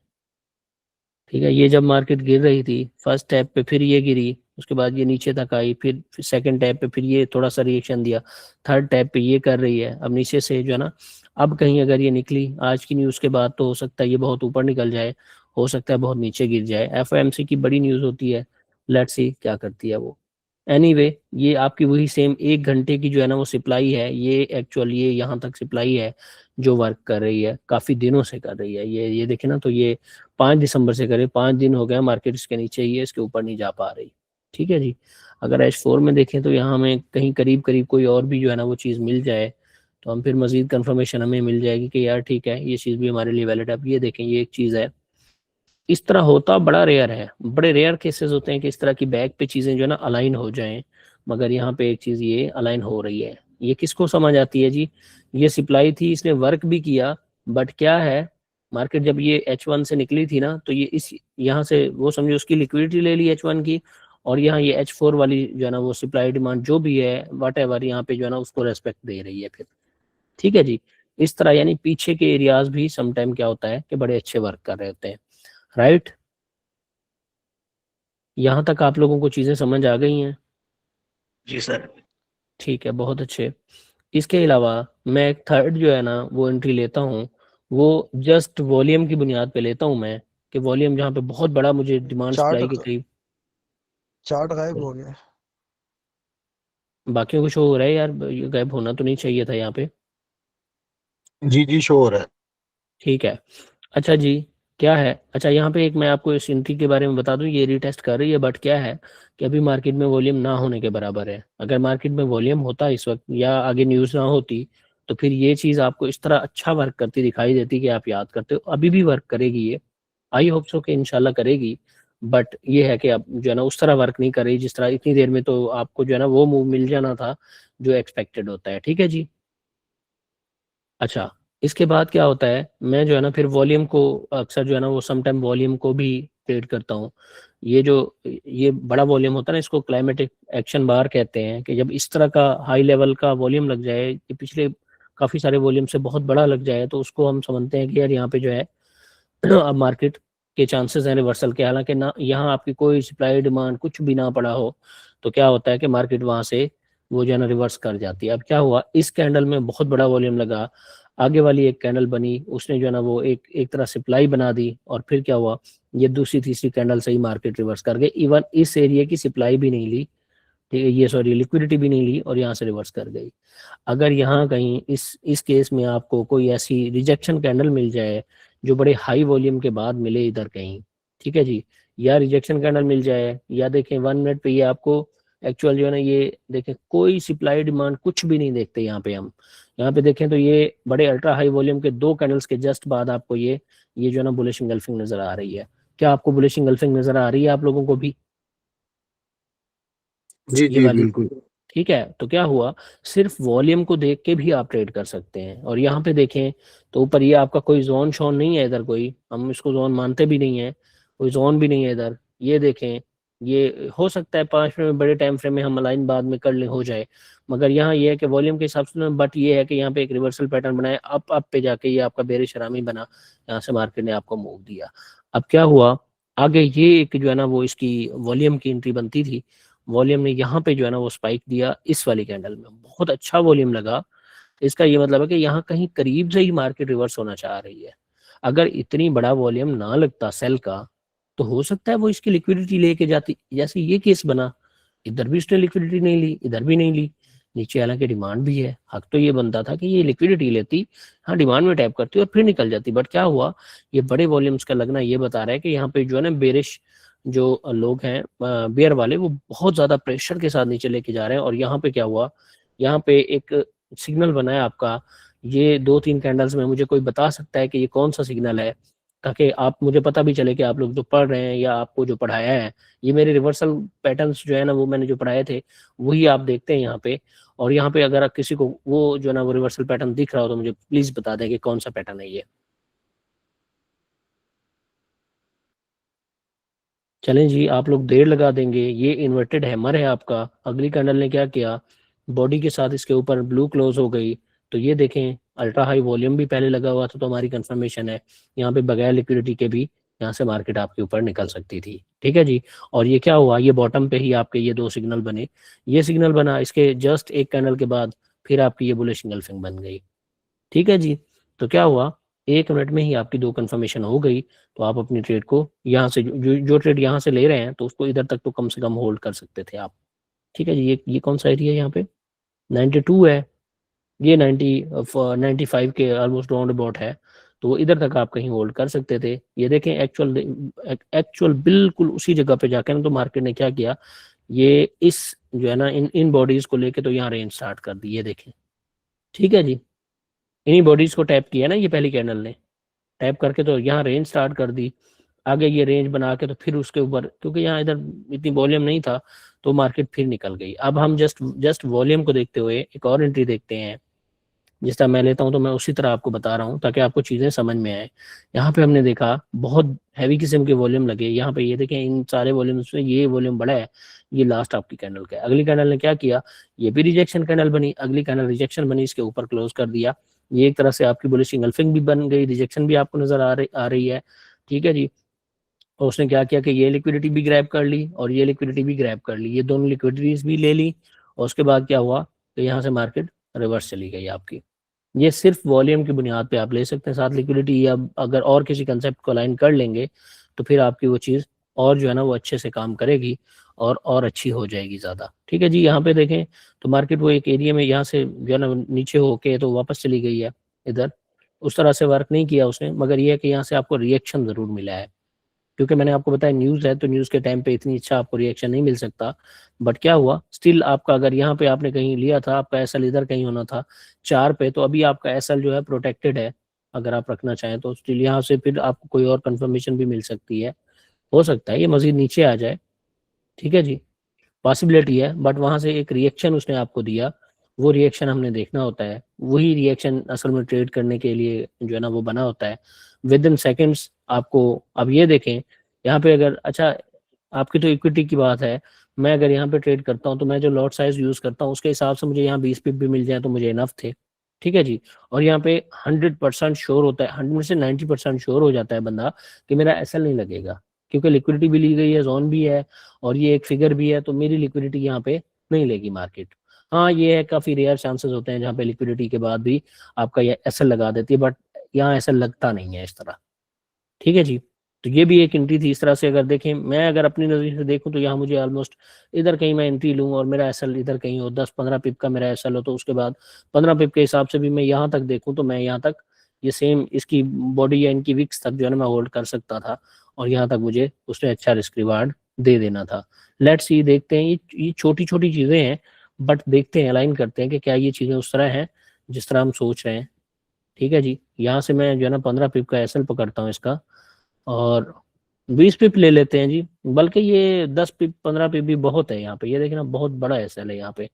ठीक है, ये जब मार्केट गिर रही थी फर्स्ट टैप पे, फिर ये गिरी, उसके बाद ये नीचे तक आई, फिर सेकंड टैप पे फिर ये थोड़ा सा रिएक्शन दिया, थर्ड टैप पे ये कर रही है, अब नीचे से जो है ना, अब कहीं अगर ये निकली आज की न्यूज़ के बाद तो हो सकता है ये बहुत ऊपर निकल जाए, हो सकता है बहुत नीचे गिर जाए। एफओएमसी की बड़ी न्यूज़ होती है, लेट्स सी क्या करती है वो। एनीवे ये आपकी वही सेम 1 घंटे की जो है ना वो सप्लाई है, ये एक्चुअल ये यहाँ तक सप्लाई है जो वर्क कर रही है, काफ़ी दिनों से कर रही है। ये देखे ना, तो ये 5 दिसंबर से करे, 5 दिन हो गए मार्केट इसके नीचे ही है, इसके ऊपर नहीं जा पा रही। ठीक है जी। अगर H4 में देखें तो यहाँ हमें कहीं करीब करीब कोई और भी जो है ना वो चीज़ मिल जाए तो हम फिर मज़ीद कंफर्मेशन हमें मिल जाएगी कि यार ठीक है ये चीज़ भी हमारे लिए वैलिड है। अब ये देखें ये एक चीज़ है, इस तरह होता बड़ा रेयर है, बड़े रेयर केसेस होते हैं कि इस तरह की बैक पे चीज़ें जो है ना अलाइन हो जाएं, मगर यहाँ पे एक चीज़ ये अलाइन हो रही है। ये किसको समझ आती है जी? ये सप्लाई थी, इसने वर्क भी किया, बट क्या है, मार्केट जब ये H1 से निकली थी ना तो ये इस यहाँ से वो समझो उसकी लिक्विडिटी ले ली H1 की, और यहाँ ये H4 वाली जो है ना वो सप्लाई डिमांड जो भी है वट एवर यहाँ पे जो है ना उसको रेस्पेक्ट दे रही है फिर। ठीक है जी। इस तरह यानी पीछे के एरियाज भी समटाइम क्या होता है कि बड़े अच्छे वर्क कर रहे होते हैं। राइट, यहाँ तक आप लोगों को चीज़ें समझ आ गई हैं? जी सर। ठीक है, बहुत अच्छे। इसके अलावा मैं एक थर्ड जो है ना वो एंट्री लेता हूँ, वो जस्ट वॉल्यूम की बुनियाद पे लेता हूँ मैं, कि वॉल्यूम जहाँ पे बहुत बड़ा मुझे डिमांड चार्ट सप्लाई के करीब। चार्ट गायब हो गया। बाकियों को शो हो रहा है यार, ये गायब होना तो नहीं चाहिए था यहाँ पे। जी जी, श्योर है। ठीक है। अच्छा जी, क्या है, अच्छा यहाँ पे एक मैं आपको इस एंट्री के बारे में बता दूं, ये रीटेस्ट कर रही है, बट क्या है कि अभी मार्केट में वॉल्यूम ना होने के बराबर है। अगर मार्केट में वॉल्यूम होता इस वक्त या आगे न्यूज़ ना होती तो फिर ये चीज़ आपको इस तरह अच्छा वर्क करती दिखाई देती कि आप याद करते हो। अभी भी वर्क करेगी ये, आई होप सो कि इंशाल्लाह करेगी, बट ये है कि अब जो है ना उस तरह वर्क नहीं कर रही जिस तरह इतनी देर में तो आपको जो है ना वो मूव मिल जाना था जो एक्सपेक्टेड होता है। ठीक है जी। अच्छा, इसके बाद क्या होता है, मैं जो है ना फिर वॉल्यूम को अक्सर जो है ना वो समटाइम वॉल्यूम को भी ट्रेड करता हूँ। ये जो ये बड़ा वॉल्यूम होता है ना, इसको क्लाइमेटिक एक्शन बार कहते हैं, कि जब इस तरह का हाई लेवल का वॉल्यूम लग जाए, कि पिछले काफ़ी सारे वॉल्यूम से बहुत बड़ा लग जाए, तो उसको हम समझते हैं कि यार यहाँ पे जो है अब मार्केट के चांसेस हैं रिवर्सल के। हालांकि ना यहाँ आपकी कोई सप्लाई डिमांड कुछ भी ना पड़ा हो, तो क्या होता है कि मार्केट वहां से वो जो है ना रिवर्स कर जाती है। अब क्या हुआ, इस कैंडल में बहुत बड़ा वॉल्यूम लगा, आगे वाली एक कैंडल बनी, उसने जो है ना वो एक एक तरह सप्लाई बना दी, और फिर क्या हुआ, ये दूसरी तीसरी कैंडल से ही मार्केट रिवर्स कर गई, इवन इस एरिया की सप्लाई भी नहीं ली, ठीक है, ये सॉरी लिक्विडिटी भी नहीं ली, और यहाँ से रिवर्स कर गई। अगर यहाँ कहीं इस केस में आपको कोई ऐसी रिजेक्शन कैंडल मिल जाए जो बड़े हाई वॉल्यूम के बाद मिले इधर कहीं, ठीक है जी, या रिजेक्शन कैंडल मिल जाए, या देखें 1 मिनट पे ये आपको एक्चुअल जो है ना, ये देखें कोई सप्लाई डिमांड कुछ भी नहीं देखते यहाँ पे हम, यहाँ पे देखें तो ये बड़े अल्ट्रा हाई वॉल्यूम के 2 कैंडल्स के जस्ट बाद आपको ये जो है ना बुलिश इंगल्फिंग नजर आ रही है। क्या आपको बुलिश इंगल्फिंग नजर आ रही है आप लोगों को भी जी ये जी वाली? बिल्कुल। ठीक है, तो क्या हुआ, सिर्फ वॉल्यूम को देख के भी आप ट्रेड कर सकते हैं। और यहाँ पे देखें तो ऊपर ये आपका कोई जोन शोन नहीं है इधर, कोई हम इसको जोन मानते भी नहीं है, कोई जोन भी नहीं है इधर। ये देखें, ये हो सकता है 5 मिनट में, बड़े टाइम फ्रेम में हम लाइन बाद में कर ले हो जाए, मगर यहाँ ये है कि वॉल्यूम के हिसाब से, बट ये है कि यहाँ पे एक रिवर्सल पैटर्न बनाए, अप पे जाके ये आपका बेरिश हरामी बना, यहाँ से मार्केट ने आपको मूव दिया। अब क्या हुआ, आगे ये एक जो है ना वो इसकी वॉल्यूम की एंट्री बनती थी, वॉल्यूम ने यहाँ पे जो है ना वो स्पाइक दिया, इस वाली कैंडल में बहुत अच्छा वॉल्यूम लगा। तो इसका ये मतलब है कि यहाँ कहीं करीब से ही मार्केट रिवर्स होना चाह रही है। अगर इतनी बड़ा वॉल्यूम ना लगता सेल का, तो हो सकता है वो इसकी लिक्विडिटी लेके जाती, जैसे ये केस बना, इधर भी उसने लिक्विडिटी नहीं ली, इधर भी नहीं ली, नीचे हालांकि डिमांड भी है, हक तो ये बनता था कि ये लिक्विडिटी लेती, हाँ डिमांड में टैप करती और फिर निकल जाती, बट क्या हुआ, ये बड़े वॉल्यूम्स का लगना ये बता रहा है कि यहाँ पे जो है ना बेरिश जो लोग हैं बियर वाले, वो बहुत ज्यादा प्रेशर के साथ नीचे लेके जा रहे हैं। और यहाँ पे क्या हुआ, यहाँ पे एक सिग्नल बना है आपका, ये 2-3 कैंडल्स में मुझे कोई बता सकता है कि ये कौन सा सिग्नल है, ताकि आप मुझे पता भी चले कि आप लोग जो पढ़ रहे हैं या आपको जो पढ़ाया है, ये मेरे रिवर्सल पैटर्न्स जो है ना वो मैंने जो पढ़ाए थे वही आप देखते हैं यहाँ पे। और यहाँ पे अगर आप किसी को वो जो है ना वो रिवर्सल पैटर्न दिख रहा हो तो मुझे प्लीज बता दें कि कौन सा पैटर्न है ये। चलें जी, आप लोग देर लगा देंगे, ये इन्वर्टेड हैमर है आपका। अगली कैंडल ने क्या किया, बॉडी के साथ इसके ऊपर ब्लू क्लोज हो गई, तो ये देखें अल्ट्रा हाई वॉल्यूम भी पहले लगा हुआ था, तो हमारी कंफर्मेशन है यहाँ पे बगैर लिक्विडिटी के भी यहाँ से मार्केट आपके ऊपर निकल सकती थी। ठीक है जी। और ये क्या हुआ, ये बॉटम पे ही आपके ये 2 सिग्नल बने, ये सिग्नल बना, इसके जस्ट एक कैंडल के बाद फिर आपकी ये बुलिश इंगल्फिंग बन गई। ठीक है जी। तो क्या हुआ, 1 मिनट में ही आपकी 2 कंफर्मेशन हो गई, तो आप अपनी ट्रेड को यहाँ से जो ट्रेड यहाँ से ले रहे हैं तो उसको इधर तक तो कम से कम होल्ड कर सकते थे आप। ठीक है जी। ये कौन सा एरिया है यहाँ पे, 92 है, ये 95 के ऑलमोस्ट राउंड अबाउट है, तो इधर तक आप कहीं होल्ड कर सकते थे। ये देखें एक्चुअल एक्चुअल बिल्कुल उसी जगह पे जाकर ना तो मार्केट ने क्या किया ये इस जो है ना इन इन बॉडीज को लेके तो यहाँ रेंज स्टार्ट कर दी, ये देखें, ठीक है जी। इन्हीं बॉडीज को टैप किया ना ये पहली कैंडल ने, टैप करके तो यहाँ रेंज स्टार्ट कर दी। आगे ये रेंज बना के तो फिर उसके ऊपर, क्योंकि यहाँ इधर इतनी वॉल्यूम नहीं था तो मार्केट फिर निकल गई। अब हम जस्ट जस्ट वॉल्यूम को देखते हुए एक और एंट्री देखते हैं। जिस तरह मैं लेता हूँ तो मैं उसी तरह आपको बता रहा हूँ ताकि आपको चीज़ें समझ में आए। यहाँ पे हमने देखा बहुत हैवी किस्म के वॉल्यूम लगे, यहाँ पे ये देखें इन सारे वॉल्यूम्स में ये वॉल्यूम बड़ा है। ये लास्ट आपकी कैंडल का है। अगली कैंडल ने क्या किया, ये भी रिजेक्शन कैंडल बनी, अगली कैंडल रिजेक्शन बनी, इसके ऊपर क्लोज कर दिया। ये एक तरह से आपकी बुलिश इंगल्फिंग भी बन गई, रिजेक्शन भी आपको नजर आ रही है, ठीक है जी। और उसने क्या किया कि ये लिक्विडिटी भी ग्रैब कर ली और ये लिक्विडिटी भी ग्रैब कर ली, ये दोनों लिक्विडिटीज भी ले ली। और उसके बाद क्या हुआ तो यहाँ से मार्केट रिवर्स चली गई आपकी। ये सिर्फ वॉल्यूम की बुनियाद पे आप ले सकते हैं, साथ लिक्विडिटी या अगर और किसी कंसेप्ट को अलाइन कर लेंगे तो फिर आपकी वो चीज़ और जो है ना वो अच्छे से काम करेगी और अच्छी हो जाएगी ज़्यादा, ठीक है जी। यहाँ पे देखें तो मार्केट वो एक एरिया में यहाँ से जो है ना नीचे होके तो वापस चली गई है इधर। उस तरह से वर्क नहीं किया उसने, मगर ये है कि यहाँ से आपको रिएक्शन ज़रूर मिला है, क्योंकि मैंने आपको बताया न्यूज़ है तो न्यूज़ के टाइम पे इतनी अच्छा आपको रिएक्शन नहीं मिल सकता। बट क्या हुआ, स्टिल आपका अगर यहाँ पे आपने कहीं लिया था, आपका एसएल इधर कहीं होना था 4 पे, तो अभी आपका एसएल जो है प्रोटेक्टेड है। अगर आप रखना चाहें तो स्टिल यहाँ से फिर आपको कोई और कंफर्मेशन भी मिल सकती है, हो सकता है ये मजीद नीचे आ जाए, ठीक है जी, पॉसिबिलिटी है। बट वहां से एक रिएक्शन उसने आपको दिया, वो रिएक्शन हमने देखना होता है। वही रिएक्शन असल में ट्रेड करने के लिए जो है ना वो बना होता है विद इन सेकेंड्स आपको। अब ये देखें यहाँ पे अगर अच्छा आपकी तो इक्विटी की बात है, मैं अगर यहाँ पे ट्रेड करता हूँ तो मैं जो लॉट साइज यूज करता हूँ उसके हिसाब से मुझे यहाँ 20 पिप भी मिल जाए तो मुझे इनफ थे, ठीक है जी। और यहाँ पे 100% श्योर होता है, 100 से 90% श्योर हो जाता है बंदा कि मेरा एसएल नहीं लगेगा, क्योंकि लिक्विडिटी भी ली गई है, जोन भी है और ये एक फिगर भी है, तो मेरी लिक्विडिटी यहाँ पे नहीं लेगी मार्केट। हाँ ये है काफ़ी रेयर चांसेस होते हैं जहाँ पे लिक्विडिटी के बाद भी आपका ये एसएल लगा देती है, बट यहाँ एसएल लगता नहीं है इस तरह, ठीक है जी। तो ये भी एक एंट्री थी। इस तरह से अगर देखें, मैं अगर अपनी नज़र से देखूं तो यहाँ मुझे ऑलमोस्ट इधर कहीं मैं एंट्री लूँ और मेरा एसएल इधर कहीं हो 10-15 पिप का मेरा एसएल हो, तो उसके बाद 15 पिप के हिसाब से भी मैं यहाँ तक देखूं तो मैं यहाँ तक ये सेम इसकी बॉडी या इनकी विक्स तक जो है ना मैं होल्ड कर सकता था और यहाँ तक मुझे उसने अच्छा रिस्क रिवार्ड दे देना था। लेट्स सी, देखते हैं, ये छोटी छोटी चीज़ें हैं बट देखते हैं, अलाइन करते हैं कि क्या ये चीज़ें उस तरह हैं जिस तरह हम सोच रहे हैं, ठीक है जी। यहाँ से मैं जो है ना 15 पिप का एसएल पकड़ता हूँ इसका और 20 पिप ले लेते हैं जी। बल्कि ये 10 पिप 15 पिप भी बहुत है यहाँ पे, ये देखना बहुत बड़ा एसएल है यहाँ पे।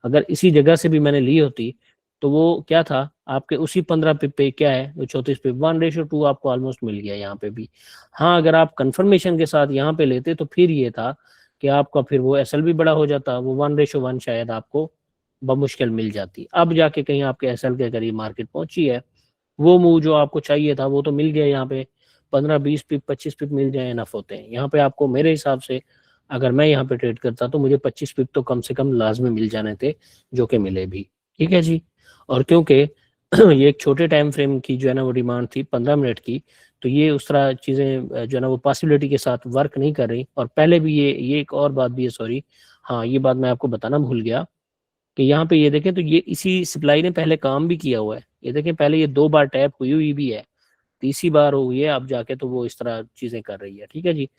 अगर इसी जगह से भी मैंने ली होती तो वो क्या था आपके उसी 15 पिप पे क्या है वो 34 पिप, 1:2 आपको ऑलमोस्ट मिल गया यहाँ पे भी। हाँ अगर आप कंफर्मेशन के साथ यहाँ पे लेते तो फिर ये था कि आपका फिर वो एसएल भी बड़ा हो जाता, वो 1:1 शायद आपको बमुश्किल मिल जाती। अब जाके कहीं आपके एसएल के करीब मार्केट पहुंची है, वो मूव जो आपको चाहिए था वो तो मिल गया यहाँ पे। 15-20 पिप 25 पिप मिल जाए इनफ होते हैं यहाँ पे आपको मेरे हिसाब से। अगर मैं यहाँ पे ट्रेड करता तो मुझे 25 पिप तो कम से कम लाजमी मिल जाने थे, जो कि मिले भी, ठीक है जी। और क्योंकि ये एक छोटे टाइम फ्रेम की जो है ना वो डिमांड थी 15 मिनट की, तो ये उस तरह चीज़ें जो है ना वो पॉसिबिलिटी के साथ वर्क नहीं कर रही। और पहले भी ये एक और बात भी है, सॉरी, हाँ ये बात मैं आपको बताना भूल गया कि यहाँ पे ये देखें तो ये इसी सप्लाई ने पहले काम भी किया हुआ है। ये देखें पहले ये 2 बार टैप हुई हुई भी है, तीसरी बार हो गई है अब जाके तो वो इस तरह चीजें कर रही है, ठीक है जी।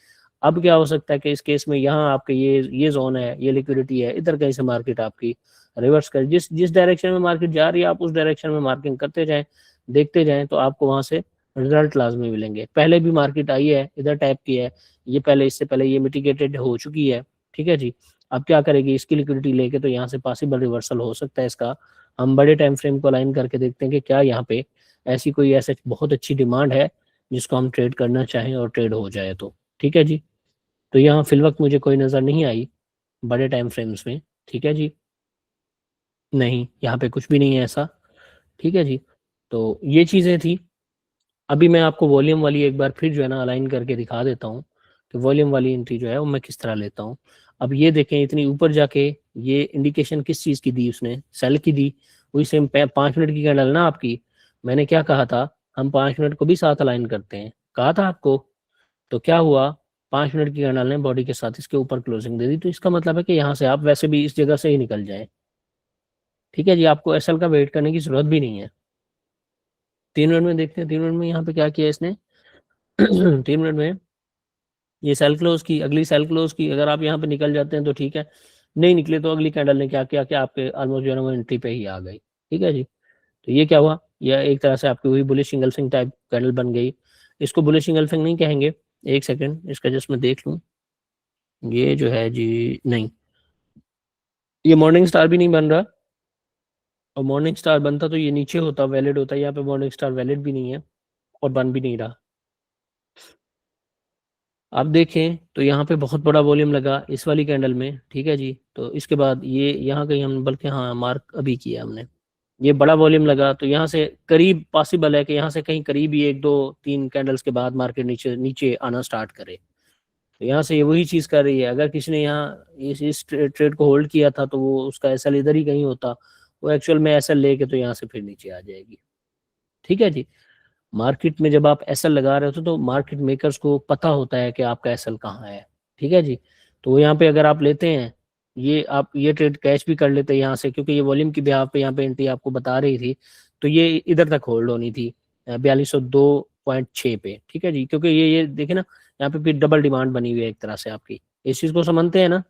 अब क्या हो सकता है कि इस केस में यहाँ आपके ये जोन है, ये लिक्विडिटी है, इधर कहीं से मार्केट आपकी रिवर्स कर, जिस जिस डायरेक्शन में मार्केट जा रही है आप उस डायरेक्शन में मार्किंग करते जाएं, देखते जाएं, तो आपको वहां से रिजल्ट लाजमी मिलेंगे। पहले भी मार्केट आई है, इधर टैप किया है, ये पहले इससे पहले ये मिटिगेटेड हो चुकी है, ठीक है जी। अब क्या करेगी इसकी लिक्विडिटी लेके, तो यहाँ से पॉसिबल रिवर्सल हो सकता है इसका। हम बड़े टाइम फ्रेम को अलाइन करके देखते हैं कि क्या यहाँ पे ऐसी कोई ऐसे बहुत अच्छी डिमांड है जिसको हम ट्रेड करना चाहें और ट्रेड हो जाए तो, ठीक है जी। तो यहाँ फिल वक्त मुझे कोई नज़र नहीं आई बड़े टाइम फ्रेम्स में, ठीक है जी। नहीं यहाँ पे कुछ भी नहीं है ऐसा, ठीक है जी। तो ये चीज़ें थी। अभी मैं आपको वॉल्यूम वाली एक बार फिर जो है ना अलाइन करके दिखा देता हूँ कि वॉल्यूम वाली एंट्री जो है वो मैं किस तरह लेता हूँ। अब ये देखें इतनी ऊपर जाके ये इंडिकेशन किस चीज़ की दी उसने, सेल की दी। वही सेम 5 मिनट की कैंडल ना आपकी, मैंने क्या कहा था, हम 5 मिनट को भी साथ अलाइन करते हैं, कहा था आपको। तो क्या हुआ, 5 मिनट की कैंडल ने बॉडी के साथ इसके ऊपर क्लोजिंग दे दी, तो इसका मतलब है कि यहाँ से आप वैसे भी इस जगह से ही निकल जाएं, ठीक है जी। आपको एसएल का वेट करने की जरूरत भी नहीं है। 3 मिनट में देखते हैं, 3 मिनट में यहाँ पे क्या किया इसने 3 मिनट में ये सेल क्लोज की, अगली सेल क्लोज की, अगर आप यहाँ पे निकल जाते हैं तो ठीक है, नहीं निकले तो अगली कैंडल ने क्या किया कि आपके ऑलमोस्ट जो है ना वो एंट्री पे ही आ गई। ठीक है जी, तो ये क्या हुआ, यह एक तरह से आपकी हुई बुलिश इंगल्फिंग टाइप कैंडल बन गई। इसको बुलिश इंगल्फिंग नहीं कहेंगे, एक सेकंड इसका जस्ट मैं देख लूँ, ये जो है जी, नहीं, ये मॉर्निंग स्टार भी नहीं बन रहा, और मॉर्निंग स्टार बनता तो ये नीचे होता, वैलिड होता, यहाँ पे मॉर्निंग स्टार वैलिड भी नहीं है और बन भी नहीं रहा। आप देखें तो यहाँ पे बहुत बड़ा वॉल्यूम लगा इस वाली कैंडल में, ठीक है जी, तो इसके बाद ये यहाँ कहीं हम, बल्कि हाँ मार्क अभी किया हमने, ये बड़ा वॉल्यूम लगा तो यहाँ से करीब पॉसिबल है कि यहाँ से कहीं करीब ही 1 2 3 कैंडल्स के बाद मार्केट नीचे नीचे आना स्टार्ट करे। तो यहाँ से ये वही चीज़ कर रही है, अगर किसी ने यहाँ इस ट्रेड को होल्ड किया था तो वो उसका एसएल इधर ही कहीं होता, वो एक्चुअल में एसएल लेके तो यहाँ से फिर नीचे आ जाएगी। ठीक है जी, मार्केट में जब आप एसएल लगा रहे हो तो मार्केट मेकर्स को पता होता है कि आपका एसएल कहाँ है। ठीक है जी, तो यहाँ पे अगर आप लेते हैं, ये आप ये ट्रेड कैश भी कर लेते हैं यहाँ से, क्योंकि ये वॉल्यूम की बिहाफ पे यहाँ पे एंट्री आपको बता रही थी, तो ये इधर तक होल्ड होनी थी 4202.6 पे। ठीक है जी, क्योंकि ये देखे ना, यहाँ पे फिर डबल डिमांड बनी हुई है एक तरह से आपकी, इस चीज को समझते हैं ना,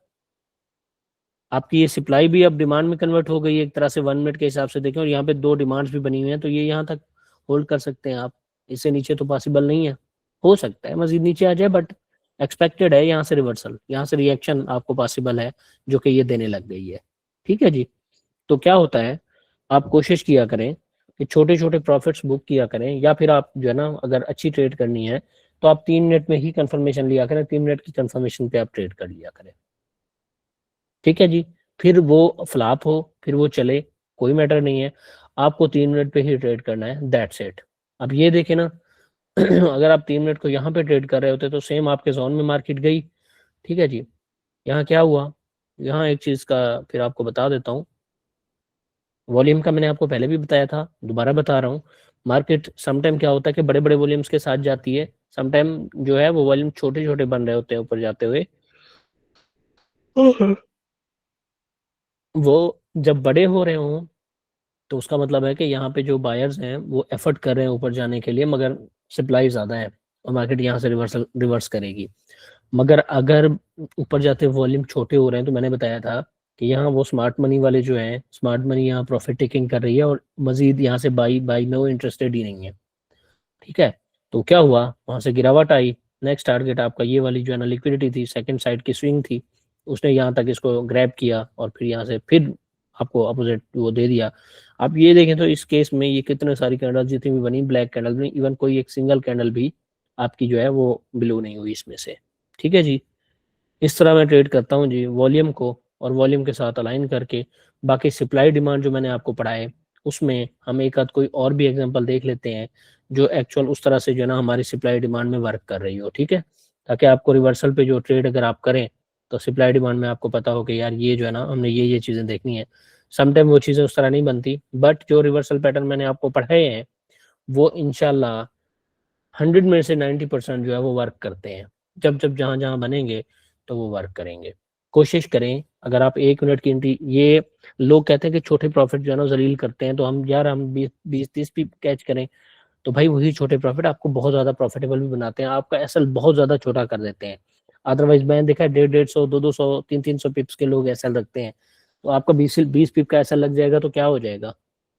आपकी ये सप्लाई भी अब डिमांड में कन्वर्ट हो गई है एक तरह से 1 मिनट के हिसाब से देखें, और यहाँ पे 2 डिमांड्स भी बनी हुई हैं, तो ये यहाँ तक होल्ड कर सकते हैं आप, इससे नीचे तो पॉसिबल नहीं है, हो सकता है मजीद नीचे आ जाए, बट एक्सपेक्टेड है यहाँ से रिवर्सल, यहाँ से रिएक्शन आपको पॉसिबल है जो कि ये देने लग गई है। ठीक है जी, तो क्या होता है, आप कोशिश किया करें कि छोटे छोटे प्रॉफिट्स बुक किया करें, या फिर आप जो है ना अगर अच्छी ट्रेड करनी है तो आप 3 मिनट में ही कंफर्मेशन लिया करें, 3 मिनट की कंफर्मेशन पे आप ट्रेड कर लिया करें। ठीक है जी, फिर वो फ्लॉप हो फिर वो चले, कोई मैटर नहीं है, आपको 3 मिनट पे ही ट्रेड करना है, दैट्स इट। अब ये देखें ना, अगर आप 3 मिनट को यहाँ पे ट्रेड कर रहे होते तो सेम आपके जोन में मार्केट गई। ठीक है जी, यहाँ क्या हुआ, यहाँ एक चीज का फिर आपको बता देता हूँ, वॉल्यूम का मैंने आपको पहले भी बताया था, दोबारा बता रहा हूँ, मार्केट समटाइम क्या होता है कि बड़े बड़े वॉल्यूम्स के साथ जाती है, समटाइम जो है वो वॉल्यूम छोटे छोटे बन रहे होते हैं ऊपर जाते हुए, वो जब बड़े हो रहे हों तो उसका मतलब है कि यहाँ पे जो बायर्स हैं वो एफर्ट कर रहे हैं ऊपर जाने के लिए, मगर सप्लाई ज़्यादा है और मार्केट यहाँ से रिवर्स करेगी। मगर अगर ऊपर जाते वॉल्यूम छोटे हो रहे हैं तो मैंने बताया था कि यहाँ वो स्मार्ट मनी वाले जो हैं, स्मार्ट मनी यहाँ प्रॉफिट टेकिंग कर रही है और मजीद यहाँ से बाई बाई में वो इंटरेस्टेड ही नहीं है। ठीक है, तो क्या हुआ, वहां से गिरावट आई, नेक्स्ट टारगेट आपका ये वाली जो है ना लिक्विडिटी थी, सेकंड साइड की स्विंग थी, उसने यहाँ तक इसको ग्रैब किया और फिर यहाँ से फिर आपको अपोजिट वो दे दिया। आप ये देखें तो इस केस में ये कितने सारी कैंडल जितनी भी बनी, ब्लैक कैंडल बनी, इवन कोई एक सिंगल कैंडल भी आपकी जो है वो ब्लू नहीं हुई इसमें से। ठीक है जी, इस तरह मैं ट्रेड करता हूँ जी, वॉल्यूम को और वॉल्यूम के साथ अलाइन करके। बाकी सप्लाई डिमांड जो मैंने आपको पढ़ाए उसमें हम एक आध कोई और भी एग्जांपल देख लेते हैं जो एक्चुअल उस तरह से जो है ना हमारी सप्लाई डिमांड में वर्क कर रही हो। ठीक है, ताकि आपको रिवर्सल पे जो ट्रेड अगर आप करें तो सप्लाई डिमांड में आपको पता हो कि यार ये जो है ना हमने ये चीज़ें देखनी है। समटाइम वो चीज़ें उस तरह नहीं बनती, बट जो रिवर्सल पैटर्न मैंने आपको पढ़ाए हैं वो इंशाल्लाह 100 में से 90% जो है वो वर्क करते हैं, जब जब जहाँ जहाँ बनेंगे तो वो वर्क करेंगे। कोशिश करें, अगर आप 1 मिनट की एंट्री, ये लोग कहते हैं कि छोटे प्रॉफिट जो है ना जलील करते हैं, तो हम यार हम 20 20 30 भी कैच करें तो भाई वही छोटे प्रॉफिट आपको बहुत ज्यादा प्रॉफिटेबल भी बनाते हैं, आपका एसएल बहुत ज्यादा छोटा कर देते हैं। अदरवाइज मैंने देखा है 150 150 200 300 पिप्स के लोग एसएल रखते हैं, तो आपका 20 पिप का एसएल लग जाएगा तो क्या हो जाएगा,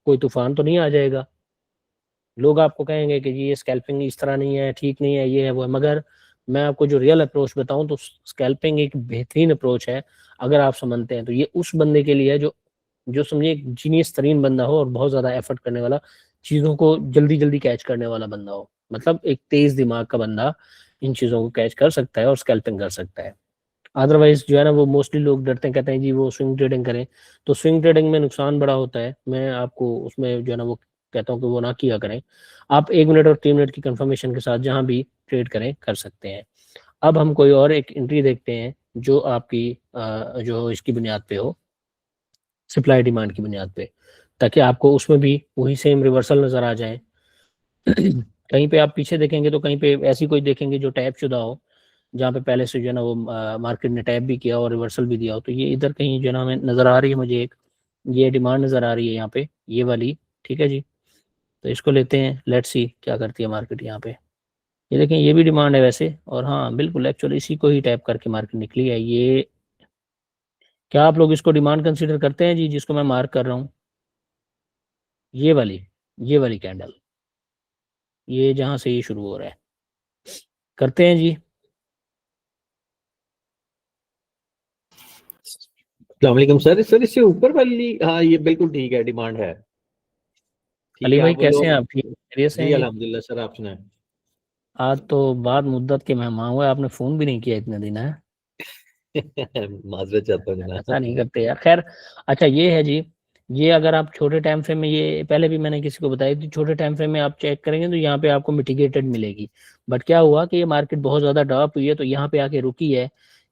कोई तूफान तो नहीं आ जाएगा। लोग आपको कहेंगे कि जी ये स्कैल्पिंग इस तरह नहीं है, ठीक नहीं है, ये है वो है, मगर मैं आपको जो रियल अप्रोच बताऊं तो स्कैल्पिंग एक बेहतरीन अप्रोच है। अगर आप समझते हैं तो ये उस बंदे के लिए है जो जो समझिए एक जीनियस तरीन बंदा हो और बहुत ज्यादा एफर्ट करने वाला, चीजों को जल्दी जल्दी कैच करने वाला बंदा हो, मतलब एक तेज दिमाग का बंदा इन चीजों को कैच कर सकता है और स्कैल्पिंग कर सकता है। अदरवाइज जो है ना वो मोस्टली लोग डरते हैं, कहते हैं जी वो स्विंग ट्रेडिंग करें, तो स्विंग ट्रेडिंग में नुकसान बड़ा होता है, मैं आपको उसमें जो है ना वो कहता हूँ कि वो ना किया करें। आप 1 मिनट और 3 मिनट की कंफर्मेशन के साथ जहां भी ट्रेड करें कर सकते हैं। अब हम कोई और एक एंट्री देखते हैं जो आपकी जो इसकी बुनियाद पे हो, सप्लाई डिमांड की बुनियाद पे, ताकि आपको उसमें भी वही सेम रिवर्सल नजर आ जाए। कहीं पे आप पीछे देखेंगे तो कहीं पे ऐसी कोई देखेंगे जो टैप शुदा हो, जहाँ पे पहले से जो है ना वो मार्केट ने टैप भी किया और रिवर्सल भी दिया हो, तो ये इधर कहीं जो है ना हमें नजर आ रही है, मुझे एक ये डिमांड नजर आ रही है यहाँ पे, ये वाली। ठीक है जी, तो इसको लेते हैं, लेट्स सी क्या करती है मार्केट यहाँ पे। ये देखें, ये भी डिमांड है वैसे, और हाँ बिल्कुल एक्चुअली इसी को ही टैप करके मार्केट निकली है ये। क्या आप लोग इसको डिमांड कंसीडर करते हैं जी, जिसको मैं मार्क कर रहा हूँ? ये वाली कैंडल, ये जहां से ये शुरू हो रहा है, करते हैं जी? अस्सलाम सर। सर इससे ऊपर वाली, हाँ ये बिल्कुल ठीक है, डिमांड है। ठीक अली है, भाई आप बोलो। कैसे हैं आप? ठीक खैरियत से जी हैं जी? अल्हम्दुलिल्लाह सर, आप सुनाए। आज तो बाद मुद्दत के मेहमान हुए, आपने फोन भी नहीं किया इतने दिन है। माजरत चाहता हूँ ऐसा जनाब। नहीं करते यार, खैर। अच्छा ये है जी, ये अगर आप छोटे टाइम फ्रेम में, ये पहले भी मैंने किसी को बताई थी, छोटे टाइम फ्रेम में आप चेक करेंगे तो यहाँ पे आपको मिटिगेटेड मिलेगी। बट क्या हुआ कि ये मार्केट बहुत ज़्यादा ड्रॉप हुई है, तो यहाँ पे आके रुकी है।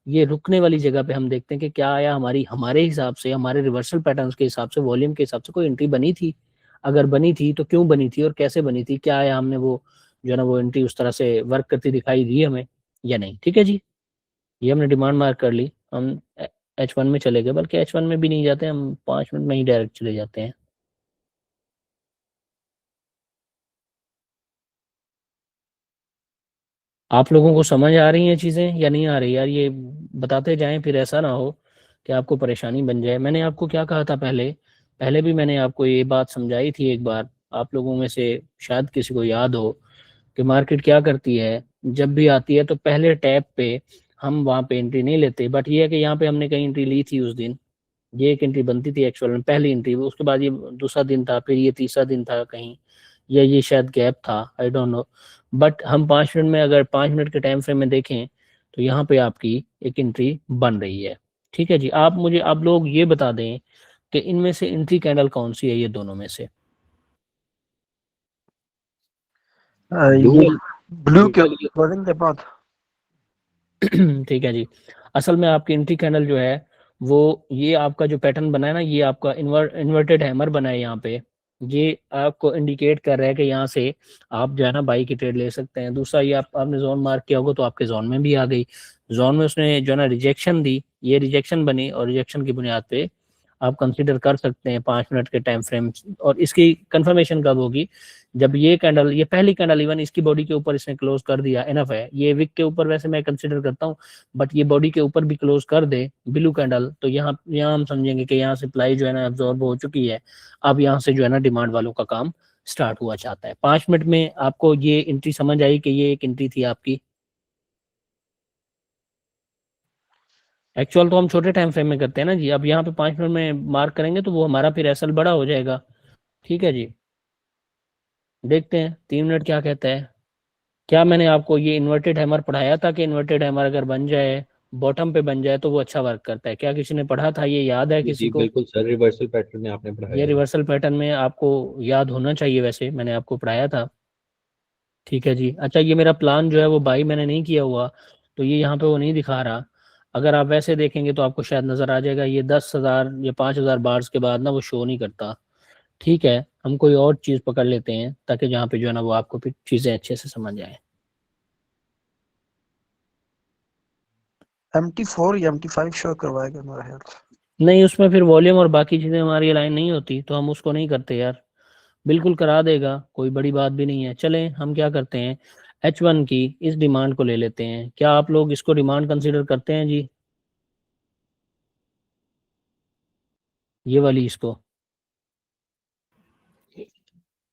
ये रुकने वाली जगह पे हम देखते हैं कि क्या आया, हमारे हिसाब से, हमारे रिवर्सल पैटर्न्स के हिसाब से, वॉल्यूम के हिसाब से कोई एंट्री बनी थी? अगर बनी थी तो क्यों बनी थी और कैसे बनी थी? क्या आया, हमने वो जो है ना वो एंट्री उस तरह से वर्क करती दिखाई दी हमें या नहीं? ठीक है जी, ये हमने डिमांड मार्क कर ली। हम H1 में चले गए, बल्कि H1 में भी नहीं जाते हम, 5 मिनट में ही डायरेक्ट चले जाते हैं। आप लोगों को समझ आ रही हैं चीज़ें या नहीं आ रही यार? ये बताते जाएं, फिर ऐसा ना हो कि आपको परेशानी बन जाए। मैंने आपको क्या कहा था पहले? पहले भी मैंने आपको ये बात समझाई थी एक बार, आप लोगों में से शायद किसी को याद हो, कि मार्केट क्या करती है, जब भी आती है तो पहले टैप पे हम वहाँ पे एंट्री नहीं लेते। बट ये है कि यहाँ पे हमने कहीं एंट्री ली थी उस दिन, ये एक एंट्री बनती थी एक्चुअल में, पहली एंट्री। उसके बाद ये दूसरा दिन था, फिर ये तीसरा दिन था कहीं, या ये शायद गैप था, आई डोंट नो। बट हम 5 मिनट में, अगर 5 मिनट के टाइम फ्रेम में देखें तो यहाँ पे आपकी एक एंट्री बन रही है। ठीक है जी, आप लोग ये बता दें कि इनमें से एंट्री कैंडल कौन सी है, ये दोनों में से? ये ब्लू के वाली। क्लोजिंग के बाद। ठीक है जी। असल में आपकी एंट्री कैंडल जो है वो, ये आपका जो पैटर्न बना है ना, ये आपका इन्वर्टेड हैमर बना है यहाँ पे। ये आपको इंडिकेट कर रहा है कि यहाँ से आप जो है ना बाई की ट्रेड ले सकते हैं। दूसरा, ये आपने जोन मार्क किया होगा तो आपके जोन में भी आ गई। जोन में उसने जो है ना रिजेक्शन दी, ये रिजेक्शन बनी, और रिजेक्शन की बुनियाद पे आप कंसीडर कर सकते हैं 5 मिनट के टाइम फ्रेम। और इसकी कंफर्मेशन कब होगी? जब ये कैंडल, ये पहली कैंडल, इवन इसकी बॉडी के ऊपर इसने क्लोज कर दिया, इनफ है। ये विक के ऊपर वैसे मैं कंसीडर करता हूँ, बट ये बॉडी के ऊपर भी क्लोज कर दे ब्लू कैंडल, तो यहाँ यहाँ हम समझेंगे कि यहाँ सप्लाई जो है ना एब्जॉर्ब हो चुकी है। अब यहाँ से जो है ना डिमांड वालों का काम स्टार्ट हुआ चाहता है। 5 मिनट में आपको ये एंट्री समझ आई कि ये एक एंट्री थी आपकी? एक्चुअल तो हम छोटे टाइम फ्रेम में करते हैं ना जी। अब यहाँ पे 5 मिनट में मार्क करेंगे तो वो हमारा फिर एसल बड़ा हो जाएगा। ठीक है जी, देखते हैं 3 मिनट क्या कहता है। क्या मैंने आपको ये इन्वर्टेड हैमर पढ़ाया था कि इन्वर्टेड हैमर अगर बन जाए, बॉटम पे बन जाए, तो वो अच्छा वर्क करता है? क्या किसी ने पढ़ा था, ये याद है जी किसी जी को? बिल्कुल सर, रिवर्सल पैटर्न में आपने ये पढ़ाया है। रिवर्सल पैटर्न में आपको याद होना चाहिए, वैसे मैंने आपको पढ़ाया था। ठीक है जी। अच्छा, ये मेरा प्लान जो है वो बाई मैंने नहीं किया हुआ, तो ये यहाँ पे वो नहीं दिखा रहा। अगर आप वैसे देखेंगे तो आपको शायद नज़र आ जाएगा, ये 10,000 या 5,000 बार्स के बाद ना वो शो नहीं करता। ठीक है, हम कोई और चीज़ पकड़ लेते हैं ताकि जहाँ पे जो है ना वो आपको फिर चीज़ें अच्छे से समझ आए। MT4 या MT5 शो करवाएगा मेरा ख्याल से। नहीं, उसमें फिर वॉल्यूम और बाकी चीज़ें हमारी अलाइन नहीं होती, तो हम उसको नहीं करते यार। बिल्कुल करा देगा, कोई बड़ी बात भी नहीं है। चलें, हम क्या करते हैं, H1 की इस डिमांड को ले लेते हैं। क्या आप लोग इसको डिमांड कंसीडर करते हैं जी? ये वाली इसको?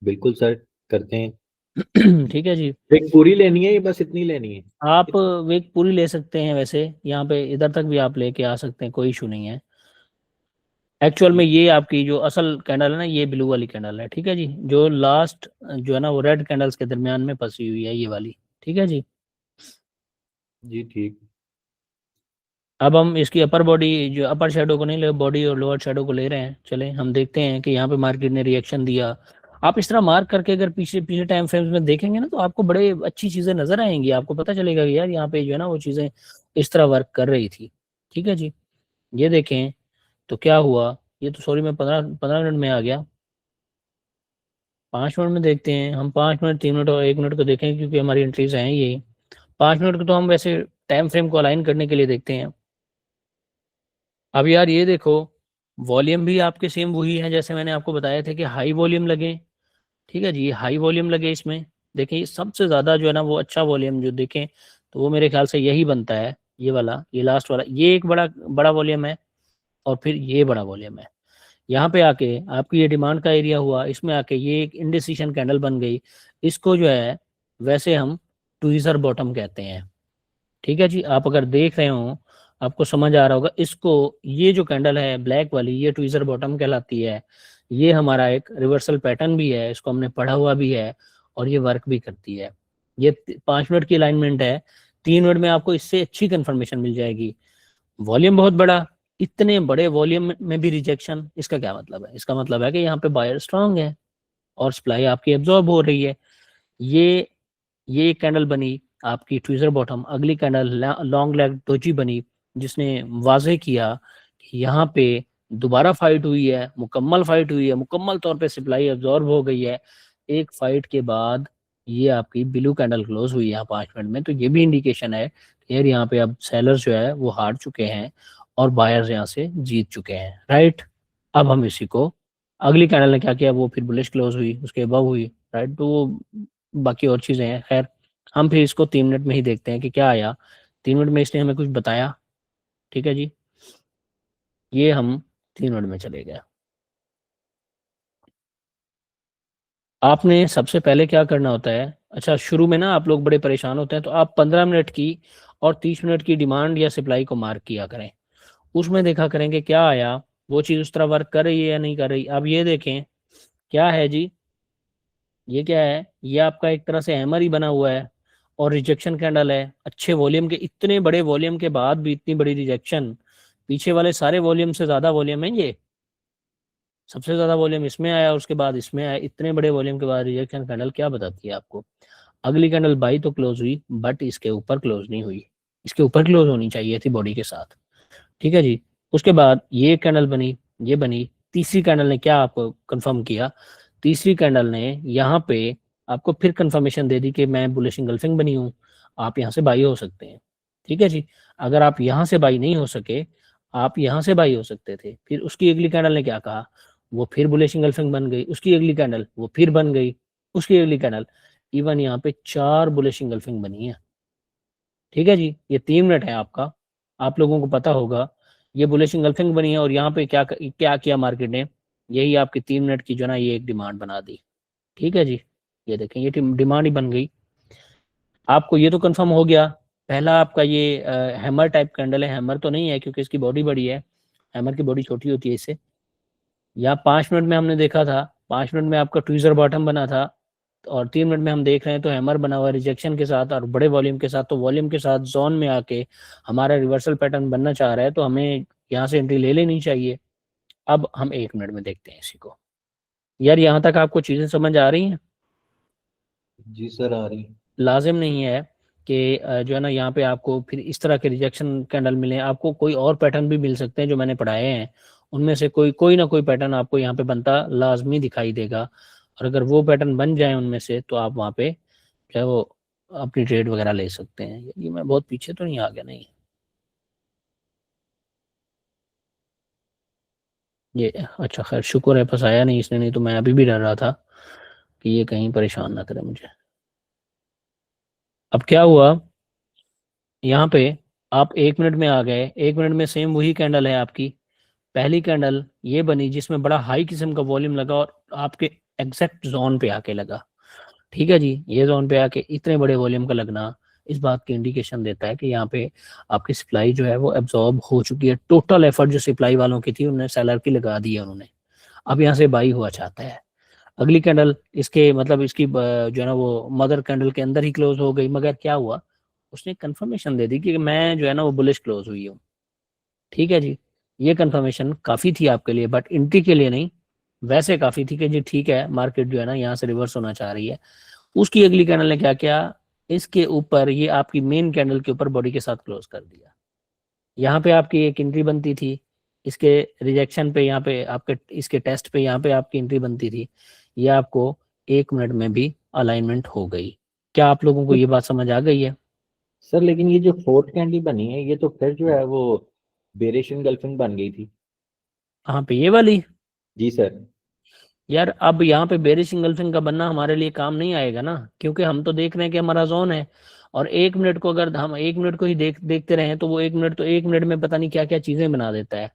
बिल्कुल सर, करते हैं। ठीक है जी। एक पूरी लेनी है, ये बस इतनी लेनी है? आप वेक पूरी ले सकते हैं, वैसे यहाँ पे इधर तक भी आप लेके आ सकते हैं, कोई इशू नहीं है। एक्चुअल में ये आपकी जो असल कैंडल है ना, ये ब्लू वाली कैंडल है। ठीक है जी, जो लास्ट जो है ना वो रेड कैंडल्स के दरमियान में फंसी हुई है, ये वाली। ठीक है जी। जी ठीक। अब हम इसकी अपर बॉडी, जो अपर शेडो को नहीं ले, बॉडी और लोअर शेडो को ले रहे हैं। चले हम देखते हैं कि यहाँ पे मार्केट ने रिएक्शन दिया। आप इस तरह मार्क करके अगर पीछे पीछे टाइम फ्रेम्स में देखेंगे ना, तो आपको बड़े अच्छी चीजें नजर आएंगी। आपको पता चलेगा कि यार यहाँ पे जो है ना वो चीजें इस तरह वर्क कर रही थी। ठीक है जी, ये देखें तो क्या हुआ। ये तो सॉरी, मैं 15 15 मिनट में आ गया। 5 मिनट में देखते हैं हम। 5 मिनट, 3 मिनट और 1 मिनट को देखें, क्योंकि हमारी एंट्रीज हैं यही। 5 मिनट को तो हम वैसे टाइम फ्रेम को अलाइन करने के लिए देखते हैं। अब यार ये देखो, वॉल्यूम भी आपके सेम वही है जैसे मैंने आपको बताया था कि हाई वॉल्यूम लगे। ठीक है जी, हाई वॉल्यूम लगे इसमें। देखें ये सबसे ज़्यादा जो है ना वो अच्छा वॉल्यूम जो देखें तो वो मेरे ख्याल से यही बनता है, ये वाला, ये लास्ट वाला, ये एक बड़ा बड़ा वॉल्यूम है और फिर ये बड़ा वॉल्यूम है। यहाँ पे आके आपकी ये डिमांड का एरिया हुआ, इसमें आके ये एक इंडिसिशन कैंडल बन गई। इसको जो है वैसे हम ट्वीजर बॉटम कहते हैं। ठीक है जी, आप अगर देख रहे हो आपको समझ आ रहा होगा, इसको ये जो कैंडल है ब्लैक वाली ये ट्वीजर बॉटम कहलाती है। ये हमारा एक रिवर्सल पैटर्न भी है, इसको हमने पढ़ा हुआ भी है और ये वर्क भी करती है। ये 5 मिनट की अलाइनमेंट है, 3 मिनट में आपको इससे अच्छी कंफर्मेशन मिल जाएगी। वॉल्यूम बहुत बड़ा, इतने बड़े वॉल्यूम में भी रिजेक्शन, इसका क्या मतलब है? इसका मतलब है कि यहाँ पे बायर स्ट्रांग है और सप्लाई आपकी एब्जॉर्ब हो रही है। ये एक कैंडल बनी आपकी ट्वीजर बॉटम, अगली कैंडल लॉन्ग लेग डोजी बनी जिसने वाजे किया कि यहाँ पे दोबारा फाइट हुई है, मुकम्मल फाइट हुई है, मुकम्मल तौर पे सप्लाई एब्जॉर्ब हो गई है। एक फाइट के बाद ये आपकी ब्लू कैंडल क्लोज हुई है 5 मिनट में, तो ये भी इंडिकेशन है कि यार यहाँ पे अब सेलर्स जो है वो हार चुके हैं और बायर्स यहाँ से जीत चुके हैं, राइट। अब हम इसी को, अगली कैंडल ने क्या किया, वो फिर बुलिश क्लोज हुई, उसके अबव हुई, राइट। तो वो बाकी और चीजें हैं, खैर हम फिर इसको 3 मिनट में ही देखते हैं कि क्या आया। 3 मिनट में इसने हमें कुछ बताया, ठीक है जी, ये हम 3 मिनट में चले गए। आपने सबसे पहले क्या करना होता है, अच्छा शुरू में ना आप लोग बड़े परेशान होते हैं, तो आप 15 मिनट की और 30 मिनट की डिमांड या सप्लाई को मार्क किया करें, उसमें देखा करेंगे क्या आया, वो चीज़ उस तरह वर्क कर रही है या नहीं कर रही। अब ये देखें क्या है जी, ये क्या है, ये आपका एक तरह से हैमर ही बना हुआ है और रिजेक्शन कैंडल है। अच्छे वॉल्यूम के, इतने बड़े वॉल्यूम के बाद भी इतनी बड़ी रिजेक्शन, पीछे वाले सारे वॉल्यूम से ज़्यादा वॉल्यूम है ये, सबसे ज़्यादा वॉल्यूम इसमें आया, उसके बाद इसमें आया, इतने बड़े वॉल्यूम के बाद रिजेक्शन कैंडल क्या बताती है आपको? अगली कैंडल बाई तो क्लोज हुई बट इसके ऊपर क्लोज नहीं हुई, इसके ऊपर क्लोज होनी चाहिए थी बॉडी के साथ, ठीक है जी। उसके बाद ये कैंडल बनी, ये बनी, तीसरी कैंडल ने क्या आपको कंफर्म किया, तीसरी कैंडल ने यहाँ पे आपको फिर कंफर्मेशन दे दी कि मैं बुलिश इंगल्फिंग बनी हूँ, आप यहाँ से बाई हो सकते हैं, ठीक है जी। अगर आप यहाँ से बाई नहीं हो सके, आप यहाँ से बाई हो सकते थे। फिर उसकी अगली कैंडल ने क्या कहा, वो फिर बुलिश इंगल्फिंग बन गई, उसकी अगली कैंडल वो फिर बन गई, उसकी अगली कैंडल, इवन यहाँ पे 4 बुलिश इंगल्फिंग बनी है, ठीक है जी। ये 3 मिनट है आपका, आप लोगों को पता होगा ये बुलिश इंगल्फिंग बनी है और यहाँ पे क्या क्या किया मार्केट ने, यही आपकी 3 मिनट की जो ना ये एक डिमांड बना दी, ठीक है जी। ये देखें ये डिमांड ही बन गई। आपको ये तो कंफर्म हो गया, पहला आपका ये हैमर टाइप कैंडल है, हैमर तो नहीं है क्योंकि इसकी बॉडी बड़ी है, हैमर की बॉडी छोटी होती है इससे। या 5 मिनट में हमने देखा था, 5 मिनट में आपका ट्वीजर बॉटम बना था और 3 मिनट में हम देख रहे हैं तो हैमर बना हुआ है रिजेक्शन के साथ और बड़े वॉल्यूम के साथ, तो वॉल्यूम के साथ जोन में आके हमारा रिवर्सल पैटर्न बनना चाह रहा है, तो हमें यहाँ से एंट्री ले लेनी चाहिए। अब हम 1 मिनट में देखते हैं इसी को। यार यहाँ तक आपको चीजें समझ आ रही हैं? जी सर आ रही। लाजिम नहीं है कि जो है ना यहाँ पे आपको फिर इस तरह के रिजेक्शन कैंडल मिले, आपको कोई और पैटर्न भी मिल सकते हैं जो मैंने पढ़ाए हैं, उनमें से कोई ना कोई पैटर्न आपको यहाँ पे बनता लाजमी दिखाई देगा। और अगर वो पैटर्न बन जाए उनमें से तो आप वहाँ पे जो है वो अपनी ट्रेड वगैरह ले सकते हैं। ये मैं बहुत पीछे तो नहीं आ गया? नहीं, ये अच्छा, खैर शुक्र है बस आया नहीं इसने, नहीं तो मैं अभी भी डर रहा था कि ये कहीं परेशान ना करे मुझे। अब क्या हुआ, यहाँ पे आप 1 मिनट में आ गए, 1 मिनट में सेम वही कैंडल है आपकी, पहली कैंडल ये बनी जिसमें बड़ा हाई किस्म का वॉल्यूम लगा और आपके एग्जैक्ट जोन पे आके लगा, ठीक है जी। ये जोन पे आके इतने बड़े वॉल्यूम का लगना इस बात की इंडिकेशन देता है कि यहाँ पे आपकी सप्लाई जो है वो एब्जॉर्ब हो चुकी है, टोटल एफर्ट जो सप्लाई वालों की थी उन्होंने सेलर की लगा दी है उन्होंने, अब यहाँ से बाई हुआ चाहता है। अगली कैंडल इसके मतलब इसकी जो है ना वो मदर कैंडल के अंदर ही क्लोज हो गई, मगर क्या हुआ, उसने कंफर्मेशन दे दी कि मैं जो है ना वो बुलिश क्लोज हुई हूँ, ठीक है जी। ये कंफर्मेशन काफ़ी थी आपके लिए बट एंट्री के लिए नहीं, वैसे काफ़ी थी कि जी ठीक है मार्केट जो है ना यहाँ से रिवर्स होना चाह रही है। उसकी अगली कैंडल ने क्या किया, इसके ऊपर ये आपकी मेन कैंडल के ऊपर बॉडी के साथ क्लोज कर दिया। यहाँ पे आपकी एक एंट्री बनती थी, इसके रिजेक्शन पे यहाँ पे आपके इसके टेस्ट पे यहाँ पे आपकी एंट्री बनती थी, ये आपको 1 मिनट में भी अलाइनमेंट हो गई। क्या आप लोगों को ये बात समझ आ गई है? सर लेकिन ये जो फोर्थ कैंडी बनी है ये तो फिर जो है वो बेरिश गर्लफ्रेंड बन गई थी। कहाँ पे, ये वाली? जी सर। यार अब यहाँ पे बेरिश इंगल्फिंग का बनना हमारे लिए काम नहीं आएगा ना, क्योंकि हम तो देख रहे हैं कि हमारा जोन है, और 1 मिनट को अगर हम 1 मिनट को ही देखते रहे तो वो 1 मिनट तो 1 मिनट में पता नहीं क्या क्या चीजें बना देता है।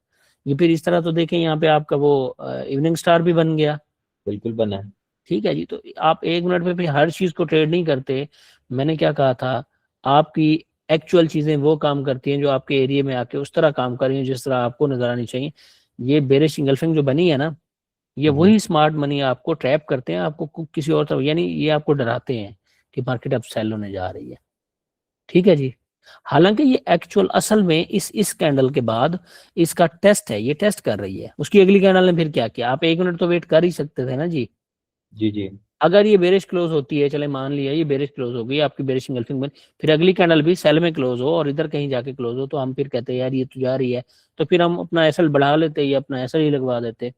ये फिर इस तरह तो देखें यहाँ पे आपका वो इवनिंग स्टार भी बन गया। बिल्कुल बना है। ठीक है जी, तो आप 1 मिनट में भी हर चीज को ट्रेड नहीं करते। मैंने क्या कहा था, आपकी एक्चुअल चीजें वो काम करती हैं जो आपके एरिया में आके उस तरह काम कर रही हैं जिस तरह आपको नजर आनी चाहिए। ये बेरिश इंगल्फिंग जो बनी है ना, ये वही स्मार्ट मनी आपको ट्रैप करते हैं, आपको किसी और तरफ, यानी ये आपको डराते हैं कि मार्केट अब सेल होने जा रही है। ठीक है जी। हालांकि ये एक्चुअल असल में इस कैंडल के बाद इसका टेस्ट है, ये टेस्ट कर रही है। उसकी अगली कैंडल ने फिर क्या किया, आप 1 मिनट तो वेट कर ही सकते थे ना जी। जी जी। अगर ये बेरिश क्लोज होती है, चले मान लिया ये बेरिश क्लोज हो गई, आपकी बेरिश इंगल्फिंग बन, फिर अगली कैंडल भी सेल में क्लोज हो और इधर कहीं जाके क्लोज हो, तो हम फिर कहते हैं यार ये तो जा रही है, तो फिर हम अपना एसएल बढ़ा लेते या अपना एसएल ही लगवा देते।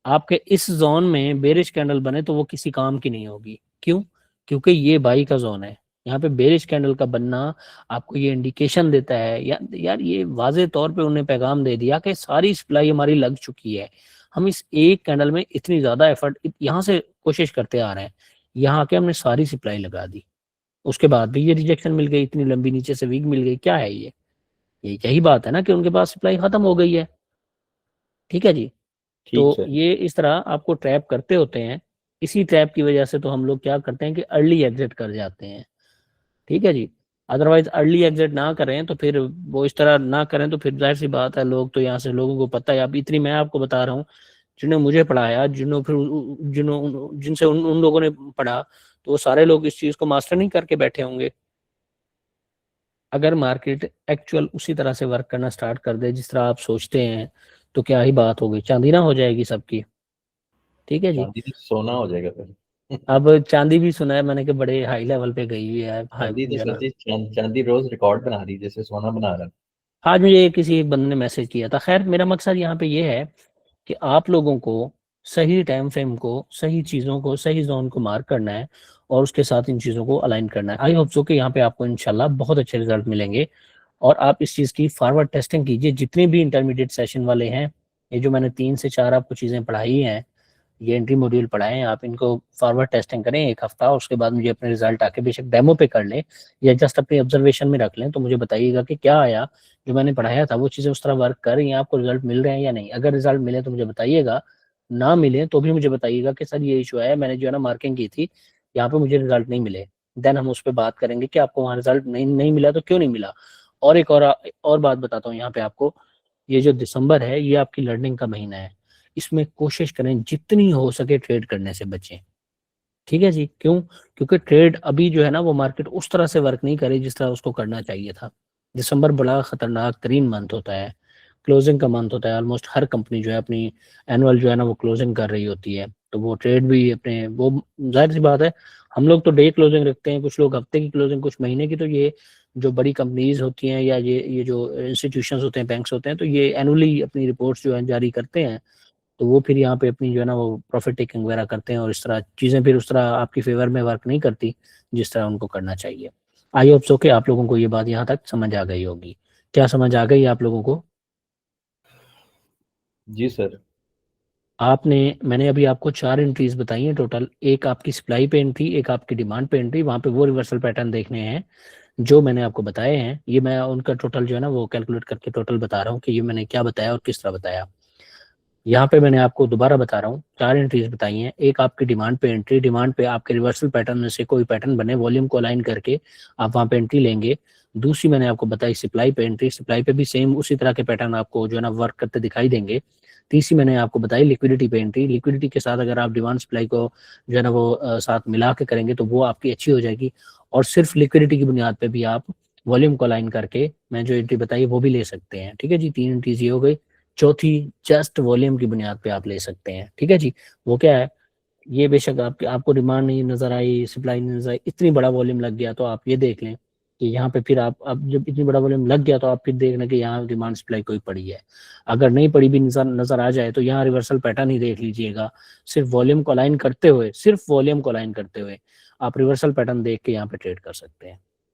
आपके इस जोन में बेरिश कैंडल बने तो वो किसी काम की नहीं होगी। क्यों? क्योंकि ये बाई का जोन है। यहाँ पे बेरिश कैंडल का बनना आपको ये इंडिकेशन देता है, यार ये वाजे तौर पे उन्हें पैगाम दे दिया कि सारी सप्लाई हमारी लग चुकी है। हम इस एक कैंडल में इतनी ज्यादा एफर्ट यहाँ से कोशिश करते आ रहे हैं, यहाँ के हमने सारी सप्लाई लगा दी, उसके बाद भी ये रिजेक्शन मिल गई, इतनी लंबी नीचे से वीक मिल गई। क्या है ये यही बात है ना कि उनके पास सप्लाई खत्म हो गई है। ठीक है जी। ठीक तो सर। ये इस तरह आपको ट्रैप करते होते हैं। इसी ट्रैप की वजह से तो हम लोग क्या करते हैं कि अर्ली एग्जिट कर जाते हैं। ठीक है जी। अदरवाइज अर्ली एग्जिट ना करें तो फिर वो इस तरह ना करें तो फिर जाहिर सी बात है, लोग तो यहाँ से लोगों को पता है। अब इतनी मैं आपको बता रहा हूँ, जिन्होंने मुझे पढ़ाया, जिनसे उन लोगों ने पढ़ा, तो वो सारे लोग इस चीज को मास्टर नहीं करके बैठे होंगे। अगर मार्केट एक्चुअल उसी तरह से वर्क करना स्टार्ट कर दे जिस तरह आप सोचते हैं, तो क्या ही बात होगी, चांदी ना हो जाएगी सबकी। ठीक है जी। चांदी तो सोना हो जाएगा फिर। अब चांदी भी सुना है मैंने कि बड़े हाई लेवल पे गई हुई है, चांदी तो जरा। सर जी, चांदी रोज रिकॉर्ड बना रही है जैसे सोना बना रहा है। आज मुझे किसी एक बंदे ने मैसेज किया था। खैर मेरा मकसद यहाँ पे ये है कि आप लोगों को सही टाइम फ्रेम को, सही चीज़ों को, सही जोन को मार्क करना है और उसके साथ इन चीज़ों को अलाइन करना है। आई होप सो कि यहाँ पे आपको इंशाल्लाह बहुत अच्छे रिजल्ट मिलेंगे और आप इस चीज़ की फॉरवर्ड टेस्टिंग कीजिए। जितने भी इंटरमीडिएट सेशन वाले हैं, ये जो मैंने 3 से 4 आपको चीज़ें पढ़ाई हैं, ये एंट्री मॉड्यूल पढ़ाए हैं, आप इनको फॉरवर्ड टेस्टिंग करें 1 हफ्ता, उसके बाद मुझे अपने रिजल्ट आके बेशक डेमो पे कर लें या जस्ट अपनी ऑब्जर्वेशन में रख लें, तो मुझे बताइएगा कि क्या आया, जो मैंने पढ़ाया था वो चीज़ें उस तरह वर्क कर रही हैं, आपको रिजल्ट मिल रहे हैं या नहीं। अगर रिजल्ट मिले तो मुझे बताइएगा, ना मिले तो भी मुझे बताइएगा कि सर ये इशू है, मैंने जो है ना मार्किंग की थी, यहाँ पे मुझे रिजल्ट नहीं मिले। देन हम उस पर बात करेंगे कि आपको वहाँ रिजल्ट नहीं मिला तो क्यों नहीं मिला। और एक और बात बताता हूँ यहाँ पे आपको, ये जो दिसंबर है ये आपकी लर्निंग का महीना है। इसमें कोशिश करें जितनी हो सके ट्रेड करने से बचें। ठीक है जी। क्यों? क्योंकि ट्रेड अभी जो है ना वो मार्केट उस तरह से वर्क नहीं करे जिस तरह उसको करना चाहिए था। दिसंबर बड़ा खतरनाक तरीन मंथ होता है, क्लोजिंग का मंथ होता है। ऑलमोस्ट हर कंपनी जो है अपनी एनुअल जो है ना वो क्लोजिंग कर रही होती है, तो वो ट्रेड भी अपने वो, जाहिर सी बात है, हम लोग तो डे क्लोजिंग रखते हैं, कुछ लोग हफ्ते की क्लोजिंग, कुछ महीने की। तो ये जो बड़ी कंपनीज होती हैं या ये जो इंस्टीट्यूशंस होते हैं, बैंक्स होते हैं, तो ये एनुअली अपनी रिपोर्ट्स जो है जारी करते हैं। तो वो फिर यहाँ पे अपनी जो है ना वो प्रॉफिट टेकिंग वगैरह करते हैं और इस तरह चीज़ें फिर उस तरह आपकी फेवर में वर्क नहीं करती जिस तरह उनको करना चाहिए। आई होप सो कि आप लोगों को ये बात यहाँ तक समझ आ गई होगी। क्या समझ आ गई आप लोगों को? जी सर। मैंने अभी आपको 4 एंट्रीज बताई हैं टोटल। एक आपकी सप्लाई पे एंट्री, एक आपकी डिमांड पे एंट्री, वहाँ पे वो रिवर्सल पैटर्न देखने हैं जो मैंने आपको बताए हैं। ये मैं उनका टोटल जो है ना वो कैलकुलेट करके टोटल बता रहा हूँ कि ये मैंने क्या बताया और किस तरह बताया। यहाँ पे मैंने आपको दोबारा बता रहा हूँ, 4 एंट्रीज बताई हैं। एक आपकी डिमांड पे एंट्री, डिमांड पे आपके रिवर्सल पैटर्न में से कोई पैटर्न बने, वॉल्यूम को अलाइन करके आप वहाँ पे एंट्री लेंगे। दूसरी मैंने आपको बताई सप्लाई पे एंट्री, सप्लाई पे भी सेम उसी तरह के पैटर्न आपको जो है ना वर्क करते दिखाई देंगे। तीसरी मैंने आपको बताई लिक्विडिटी पे एंट्री, लिक्विडिटी के साथ अगर आप डिमांड सप्लाई को जो है ना वो साथ मिला के करेंगे तो वो आपकी अच्छी हो जाएगी। और सिर्फ लिक्विडिटी की बुनियाद पे भी आप वॉल्यूम को अलाइन करके मैं जो एंट्री बताई वो भी ले सकते हैं। ठीक है जी, 3 एंट्रीज ये हो गई। चौथी जस्ट वॉल्यूम की बुनियाद पे आप ले सकते हैं। ठीक है जी। वो क्या है, ये बेशक आपको डिमांड नहीं नजर आई, सप्लाई नहीं नजर आई, इतनी बड़ा वॉल्यूम लग गया तो आप ये देख लें कि यहाँ पे फिर आप, अब जब इतनी बड़ा वॉल्यूम लग गया तो आप फिर देख लें कि यहाँ डिमांड सप्लाई कोई पड़ी है। अगर नहीं पड़ी भी नजर आ जाए तो यहाँ रिवर्सल पैटर्न ही देख लीजिएगा। सिर्फ वॉल्यूम को अलाइन करते हुए, सिर्फ वॉल्यूम को अलाइन करते हुए आप रिवर्सल पैटर्न देख के यहाँ पे ट्रेड कर सकते हैं।